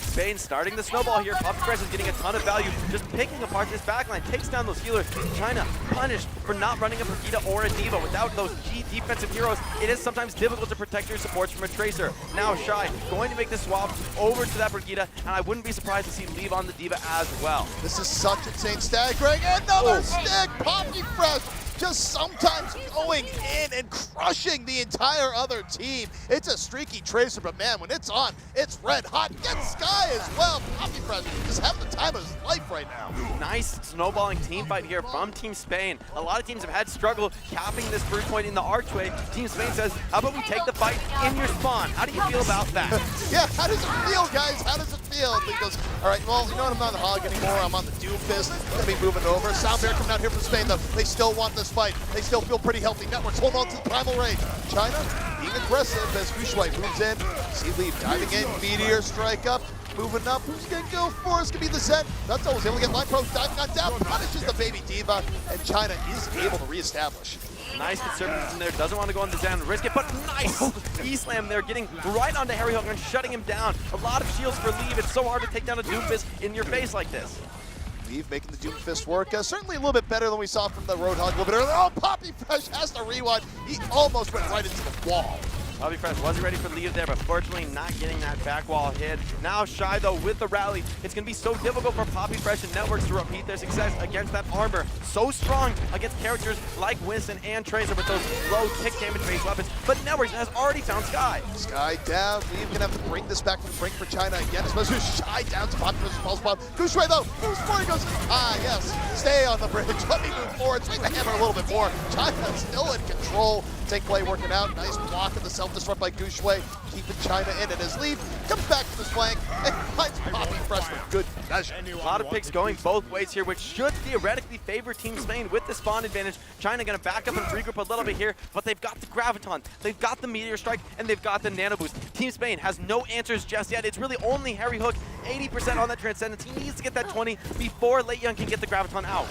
Spain starting the snowball here. Poppy Fresh is getting a ton of value, just picking apart this backline, takes down those healers. China punished for not running a Brigitte or a Diva. Without those key defensive heroes, it is sometimes difficult to protect your supports from a Tracer. Now Shy going to make the swap over to that Brigitte, and I wouldn't be surprised to see leave on the Diva as well. This is such insane static ring. Another stick. Poppy Fresh just sometimes going in and crushing the entire other team. It's a streaky Tracer, but man, when it's on, it's red hot. Get Sky as well. Poppy Fresh just having the time of his life right now. Nice snowballing team fight here from Team Spain. A lot of teams have had struggle capping this first point in the archway. Team Spain says, how about we take the fight in your spawn? How do you feel about that? Yeah, how does it feel, guys? How does it feel? And he goes, all right, well, you know what? I'm not the Hog anymore. I'm on the Doomfist. Gonna be moving over. Soundbear coming out here from Spain, though. They still want this fight. They still feel pretty healthy. Networks hold on to the primal rage. China being aggressive as Gushui moves in. See Leaf diving in. Meteor strike up. Moving up. Who's gonna go for? It's gonna be the Zen. That's always able to get Line Pro diving on down. Punishes the baby Diva. And China is able to reestablish. Nice conservatism there, doesn't want to go on the Zen and risk it, but nice E-slam there, getting right onto Harry Hook and shutting him down. A lot of shields for Leave. It's so hard to take down a Doomfist in your face like this. Leave making the Doomfist work. Certainly a little bit better than we saw from the Roadhog a little bit earlier. Oh, Poppy Fresh has to rewind. He almost went right into the wall. Poppy Fresh wasn't ready for Leave there, but fortunately not getting that back wall hit. Now Shy, though, with the rally. It's going to be so difficult for Poppy Fresh and Networks to repeat their success against that armor. So strong against characters like Winston and Tracer with those low tick damage-based weapons. But Networks has already found Sky. Sky down. Leave going to have to bring this back from the brink for China again. Especially Shy down to Poppy Fresh's pulse bomb. Gushui, though, moves forward. He goes, yes, stay on the bridge. Let me move forward. Swing the hammer a little bit more. China still in control. Take play working out. Nice block of the self-destruct by Gushui, keeping China in. And as Leaf comes back to this flank and finds Poppy Fresh with good measure. A lot of picks going both ways here, which should theoretically favor Team Spain with the spawn advantage. China going to back up and regroup a little bit here, but they've got the Graviton, they've got the Meteor Strike, and they've got the Nano Boost. Team Spain has no answers just yet. It's really only Harry Hook, 80% on that Transcendence. He needs to get that 20 before Late Young can get the Graviton out.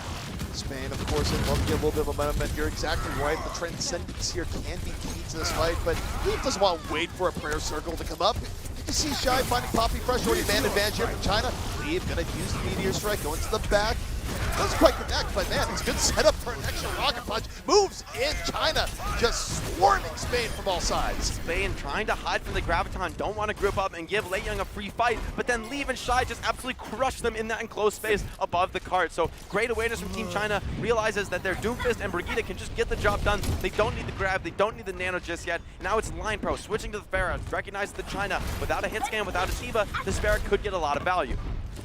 Spain, of course, would love to get a little bit of momentum, and you're exactly right. The Transcendence here can be key to this fight, but Leaf doesn't want to wait for a prayer circle to come up. You can see Shy finding Poppy Fresh, already man advantage here from China. Leaf gonna use the Meteor Strike, going to the back. Doesn't quite connect, but man, it's a good setup for an extra rocket punch. Moves in China, just swarming Spain from all sides. Spain trying to hide from the Graviton, don't want to group up and give Lei Young a free fight, but then Leave and Shy just absolutely crush them in that enclosed space above the cart. So great awareness from Team China, realizes that their Doomfist and Brigitte can just get the job done. They don't need the grab, they don't need the nano just yet. Now it's Line Pro switching to the Pharah, recognizes the China. Without a hit scan, without a Diva, the Pharah could get a lot of value.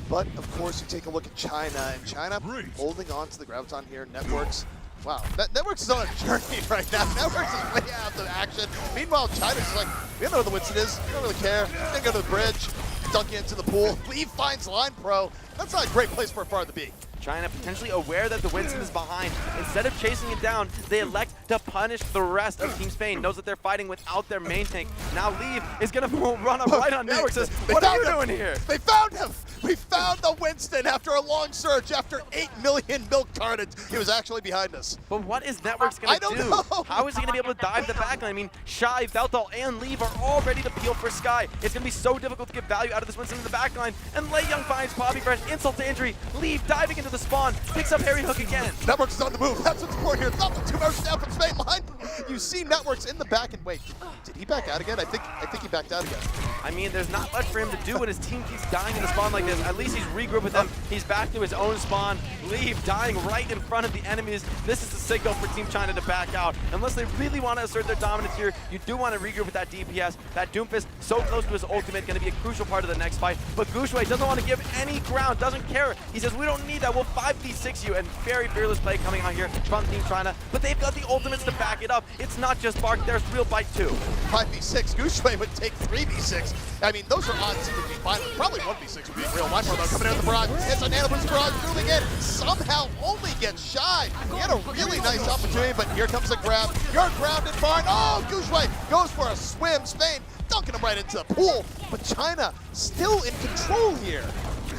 But, of course, you take a look at China, and China holding on to the Graviton here. Networks, wow, Networks is on a journey right now. Networks is way out of action. Meanwhile, China's like, we don't know where the Winston is. We don't really care. We're going to go to the bridge, dunk into the pool. Leave finds Line Pro. That's not a great place for a far to be. China potentially aware that the Winston is behind. Instead of chasing it down, they elect to punish the rest of Team Spain. Knows that they're fighting without their main tank. Now Leave is going to run up right on Network. Says, what are you doing here? They found him! We found the Winston after a long search, after 8 million milk cartons. He was actually behind us. But what is Networks going to do? Know. How is he going to be able to dive the backline? I mean, Shy, Veltal, and Leave are all ready to peel for Sky. It's going to be so difficult to get value out of this Winston in the backline. And Lei Young finds Poppy Fresh, insult to injury. Leave diving into the spawn, picks up Harry Hook again. Networks is on the move. That's what's important here. Not the 2 hours down from Spain line. You see Networks in the back, and wait, did he back out again? I think he backed out again. I mean, there's not much for him to do when his team keeps dying in the spawn like this. At least he's regrouped with them. He's back to his own spawn. Leave dying right in front of the enemies. This is the signal for Team China to back out. Unless they really want to assert their dominance here, you do want to regroup with that DPS. That Doomfist so close to his ultimate, going to be a crucial part of the next fight. But Gushui doesn't want to give any ground, doesn't care. He says, we don't need that. We'll 5v6 you. And very fearless play coming out here from Team China. But they've got the ultimates to back it up. It's not just Bark, there's real bite too. 5v6, Gushui would take 3v6. I mean, those are odds he would be fine with. Probably 1v6 would be real. Line Pro though coming in with the barrage. It's a Nano Boost barrage moving in. Somehow only gets Shy. He had a really nice opportunity, but here comes the grab. You're grounded, Barn. Oh, Gushui goes for a swim. Spain dunking him right into the pool. But China still in control here.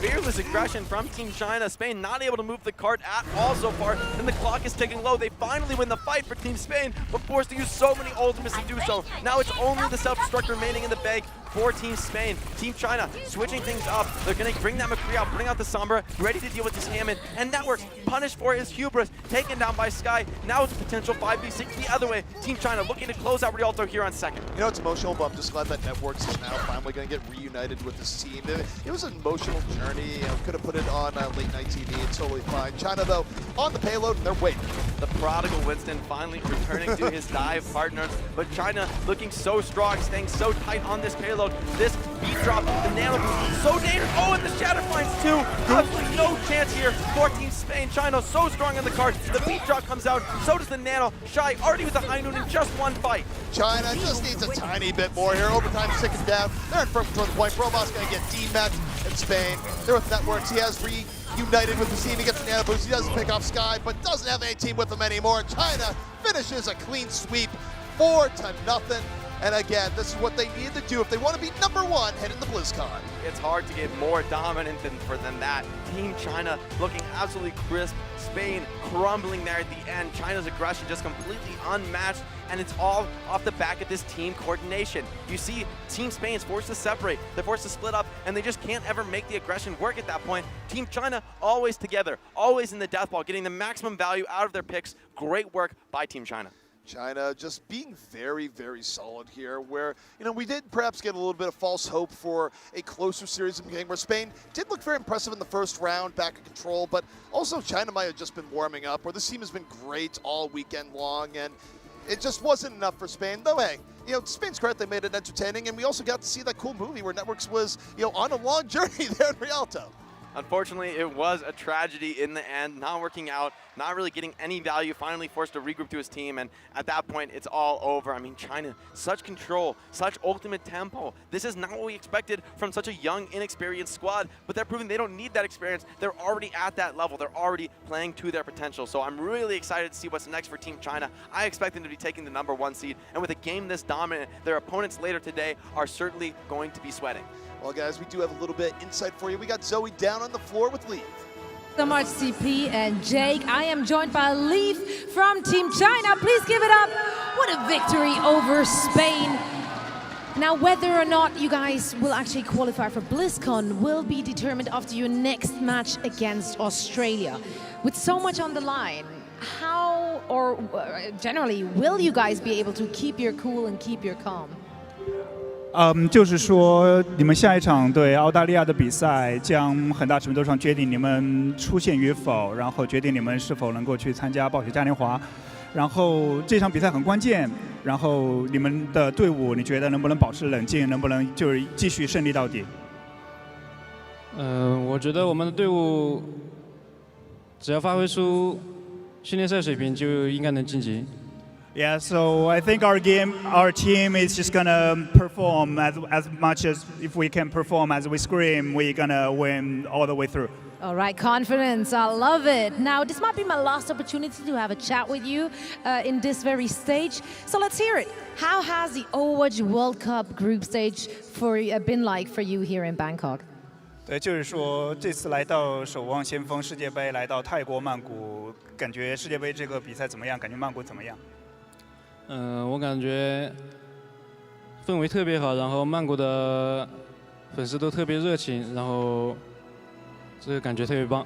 Fearless aggression from Team China. Spain not able to move the cart at all so far, and the clock is ticking low. They finally win the fight for Team Spain, but forced to use so many ultimates to do so. Now it's only the self-destruct remaining in the bank for Team Spain. Team China switching things up. They're going to bring that McCree out, bring out the Sombra, ready to deal with this Hammond. And Networks punished for his hubris, taken down by Sky. Now it's a potential 5v6 the other way. Team China looking to close out Rialto here on second. You know, it's emotional, but I'm just glad that Networks is now finally going to get reunited with this team. It was an emotional journey. Could have put it on late night TV. It's totally fine. China, though, on the payload, and they're waiting. The prodigal Winston finally returning to his dive partners, but China looking so strong, staying so tight on this payload. This beat drop, the nano boost, so dangerous. Oh, and the shatter finds too. Absolutely no chance here for Team Spain. China so strong on the card. The beat drop comes out, so does the nano. Shy already with the high noon in just one fight. China just needs a tiny bit more here. Overtime's ticking down. They're in front of the point. Bromo's going to get dematched in Spain. They're with Networks. He has reunited with the team. He gets the nano boost. He doesn't pick off Sky, but doesn't have any team with him anymore. China finishes a clean sweep, 4-0. And again, this is what they need to do if they want to be #1 heading to BlizzCon. It's hard to get more dominant than that. Team China looking absolutely crisp. Spain crumbling there at the end. China's aggression just completely unmatched, and it's all off the back of this team coordination. You see Team Spain is forced to separate. They're forced to split up, and they just can't ever make the aggression work at that point. Team China always together, always in the death ball, getting the maximum value out of their picks. Great work by Team China. China just being very, very solid here, where, we did perhaps get a little bit of false hope for a closer series in the game, where Spain did look very impressive in the first round, back in control, but also China might have just been warming up, where this team has been great all weekend long, and it just wasn't enough for Spain. Though, hey, to Spain's credit, they made it entertaining, and we also got to see that cool movie where Networks was, on a long journey there in Rialto. Unfortunately, it was a tragedy in the end, not working out, not really getting any value, finally forced to regroup to his team, and at that point, it's all over. I mean, China, such control, such ultimate tempo. This is not what we expected from such a young, inexperienced squad, but they're proving they don't need that experience. They're already at that level. They're already playing to their potential, so I'm really excited to see what's next for Team China. I expect them to be taking the #1 seed, and with a game this dominant, their opponents later today are certainly going to be sweating. Well, guys, we do have a little bit of insight for you. We got Zoe down on the floor with Leaf. So much, CP and Jake. I am joined by Leaf from Team China. Please give it up. What a victory over Spain. Now, whether or not you guys will actually qualify for BlizzCon will be determined after your next match against Australia. With so much on the line, how, or generally, will you guys be able to keep your cool and keep your calm? 就是说，你们下一场对澳大利亚的比赛将很大程度上决定你们出现与否，然后决定你们是否能够去参加暴雪嘉年华。然后这场比赛很关键，然后你们的队伍，你觉得能不能保持冷静，能不能就是继续胜利到底？我觉得我们的队伍只要发挥出训练赛水平，就应该能晋级。 Yeah, so I think our team is just gonna perform as much as if we can perform as we scream, we're gonna win all the way through. All right, confidence, I love it. Now, this might be my last opportunity to have a chat with you in this very stage. So let's hear it. How has the Overwatch World Cup group stage been like for you here in Bangkok? 对，就是说这次来到守望先锋世界杯，来到泰国曼谷，感觉世界杯这个比赛怎么样？感觉曼谷怎么样？ 我感觉氛围特别好，然后曼谷的粉丝都特别热情，然后这个感觉特别棒。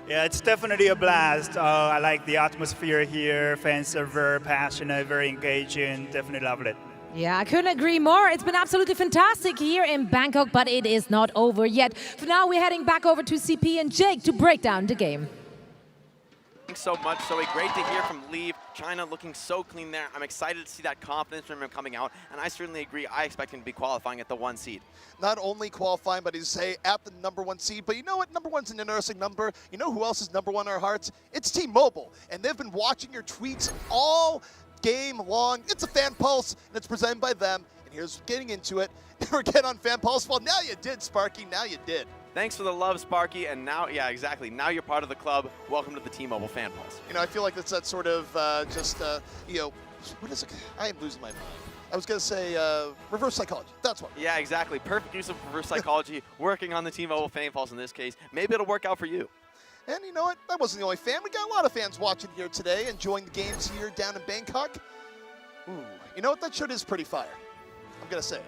Yeah, it's definitely a blast. I like the atmosphere here. Fans are very passionate, very engaging. Definitely love it. Yeah, I couldn't agree more. It's been absolutely fantastic here in Bangkok, but it is not over yet. For now, we're heading back over to CP and Jake to break down the game. Thanks so much, Zoe. Great to hear from Leave. China looking so clean there. I'm excited to see that confidence from him coming out, and I certainly agree. I expect him to be qualifying at the 1 seed. Not only qualifying, but he's at the #1 seed. But you know what? #1's an interesting number. You know who else is #1 in our hearts? It's Team Mobile, and they've been watching your tweets all game long. It's a fan pulse, and it's presented by them. And here's getting into it. We're getting on fan pulse. Well, now you did, Sparky. Now you did. Thanks for the love, Sparky, and now, yeah, exactly. Now you're part of the club. Welcome to the T-Mobile Fan Pulse. I feel like it's that sort of what is it? I am losing my mind. I was going to say reverse psychology. That's what. Yeah, exactly. Perfect use of reverse psychology, working on the T-Mobile Fan Pulse in this case. Maybe it'll work out for you. And you know what? That wasn't the only fan. We got a lot of fans watching here today, enjoying the games here down in Bangkok. Ooh, you know what? That shirt is pretty fire. I'm going to say it.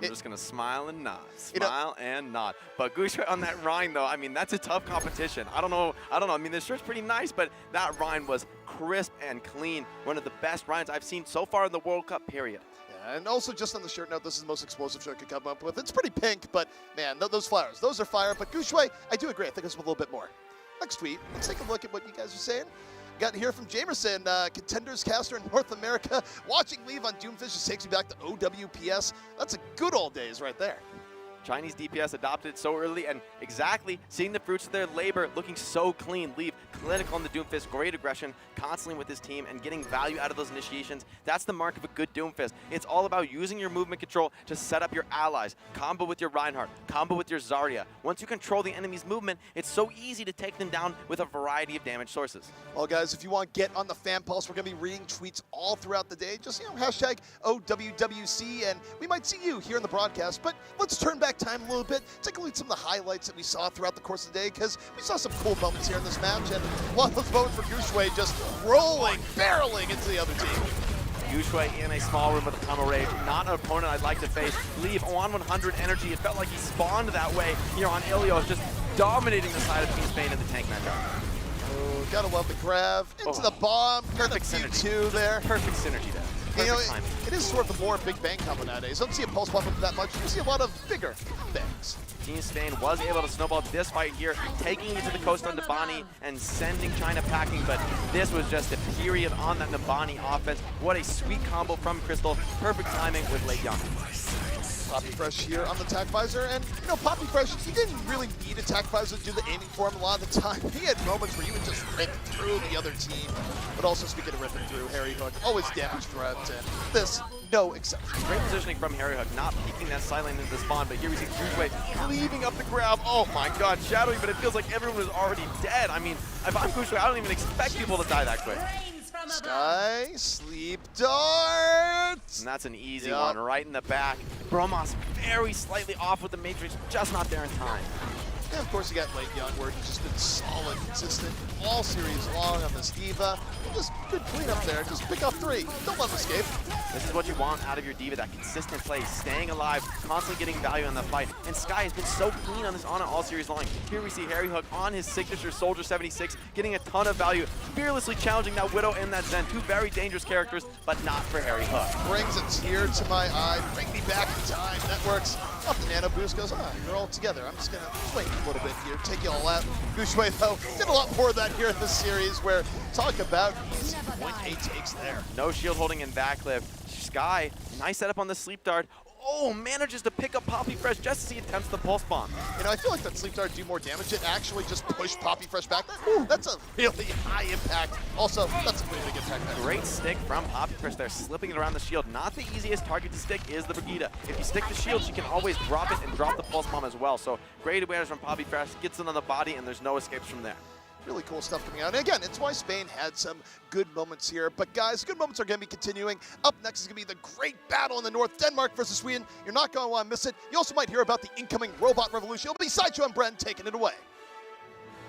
I'm just going to smile and nod. Smile and nod. But Gushue on that Rhine, though, I mean, that's a tough competition. I don't know. I mean, this shirt's pretty nice, but that Rhine was crisp and clean. One of the best Rhines I've seen so far in the World Cup, period. Yeah, and also just on the shirt note, this is the most explosive shirt I could come up with. It's pretty pink, but, man, those flowers, those are fire. But Gushue, I do agree. I think it's a little bit more. Next tweet, let's take a look at what you guys are saying. Got here from Jamerson, contenders caster in North America. Watching Leave on Doomfist just takes me back to OWPS. That's a good old days right there. Chinese DPS adopted it so early, and exactly seeing the fruits of their labor, looking so clean. Leave clinical on the Doomfist, great aggression, constantly with his team, and getting value out of those initiations. That's the mark of a good Doomfist. It's all about using your movement control to set up your allies, combo with your Reinhardt, combo with your Zarya. Once you control the enemy's movement, it's so easy to take them down with a variety of damage sources. Well, guys, if you want to get on the Fan Pulse, we're going to be reading tweets all throughout the day. Just, hashtag OWWC, and we might see you here in the broadcast. But let's turn back time a little bit, take a look at some of the highlights that we saw throughout the course of the day, because we saw some cool moments here in this match, and one of those moments for Gushue just rolling, barreling into the other team. Gushue in a small room with a Tunnel Rage, not an opponent I'd like to face. Leave on 100 energy. It felt like he spawned that way here on Ilios, just dominating the side of Team Spain in the tank matchup. Oh, gotta love the grab into the bomb. Perfect synergy. Two there. Perfect synergy there. It is sort of the more big bang combo nowadays. Don't see a pulse pop up that much. You see a lot of bigger bangs. Team Spain was able to snowball this fight here, taking it to the coast on Nabani and sending China packing, but this was just a period on that Nabani offense. What a sweet combo from Crystal. Perfect timing with Late Young. Poppy Fresh here on the Tac Visor, and Poppy Fresh, he didn't really need a Tac Visor to do the aiming for him a lot of the time. He had moments where he would just rip through the other team, but also speaking of ripping through, Harry Hook, always damage threat, and this, no exception. Great positioning from Harry Hook, not peeking that silent into the spawn, but here we see Gushue leaving up the grab. Oh my god, shadowy, but it feels like everyone is already dead. I mean, if I'm Gushue, I don't even expect people to die that quick. Sky, sleep dart! And that's an easy one, right in the back. Bromos very slightly off with the Matrix, just not there in time. And of course you got Late Young, where he's just been solid, consistent all series long on this D.Va. Just good cleanup there, just pick up 3. Don't let him escape. This is what you want out of your D.Va, that consistent play, staying alive, constantly getting value in the fight. And Sky has been so clean on this Ana all series long. Here we see Harry Hook on his signature Soldier 76, getting a ton of value, fearlessly challenging that Widow and that Zen, two very dangerous characters, but not for Harry Hook. Brings a tear to my eye, bring me back in time. That works. Up the nano boost goes, you're all together. I'm just gonna wait a little bit here, take you all out. Gushue, though, did a lot more of that here in this series, where talk about easy point A takes there. No shield holding in backlift. Sky, nice setup on the sleep dart. Oh, manages to pick up Poppy Fresh just as he attempts the pulse bomb. I feel like that sleep dart do more damage. It actually just pushed Poppy Fresh back. Ooh, that's a really high impact. Also, that's a pretty big impact there. Great stick from Poppy Fresh there, slipping it around the shield. Not the easiest target to stick is the Brigida. If you stick the shield, she can always drop it and drop the pulse bomb as well. So great awareness from Poppy Fresh, gets it on the body, and there's no escapes from there. Really cool stuff coming out. And again, it's why Spain had some good moments here. But guys, good moments are going to be continuing. Up next is going to be the great battle in the north, Denmark versus Sweden. You're not going to want to miss it. You also might hear about the incoming robot revolution. It'll be Sideshow and Bren taking it away.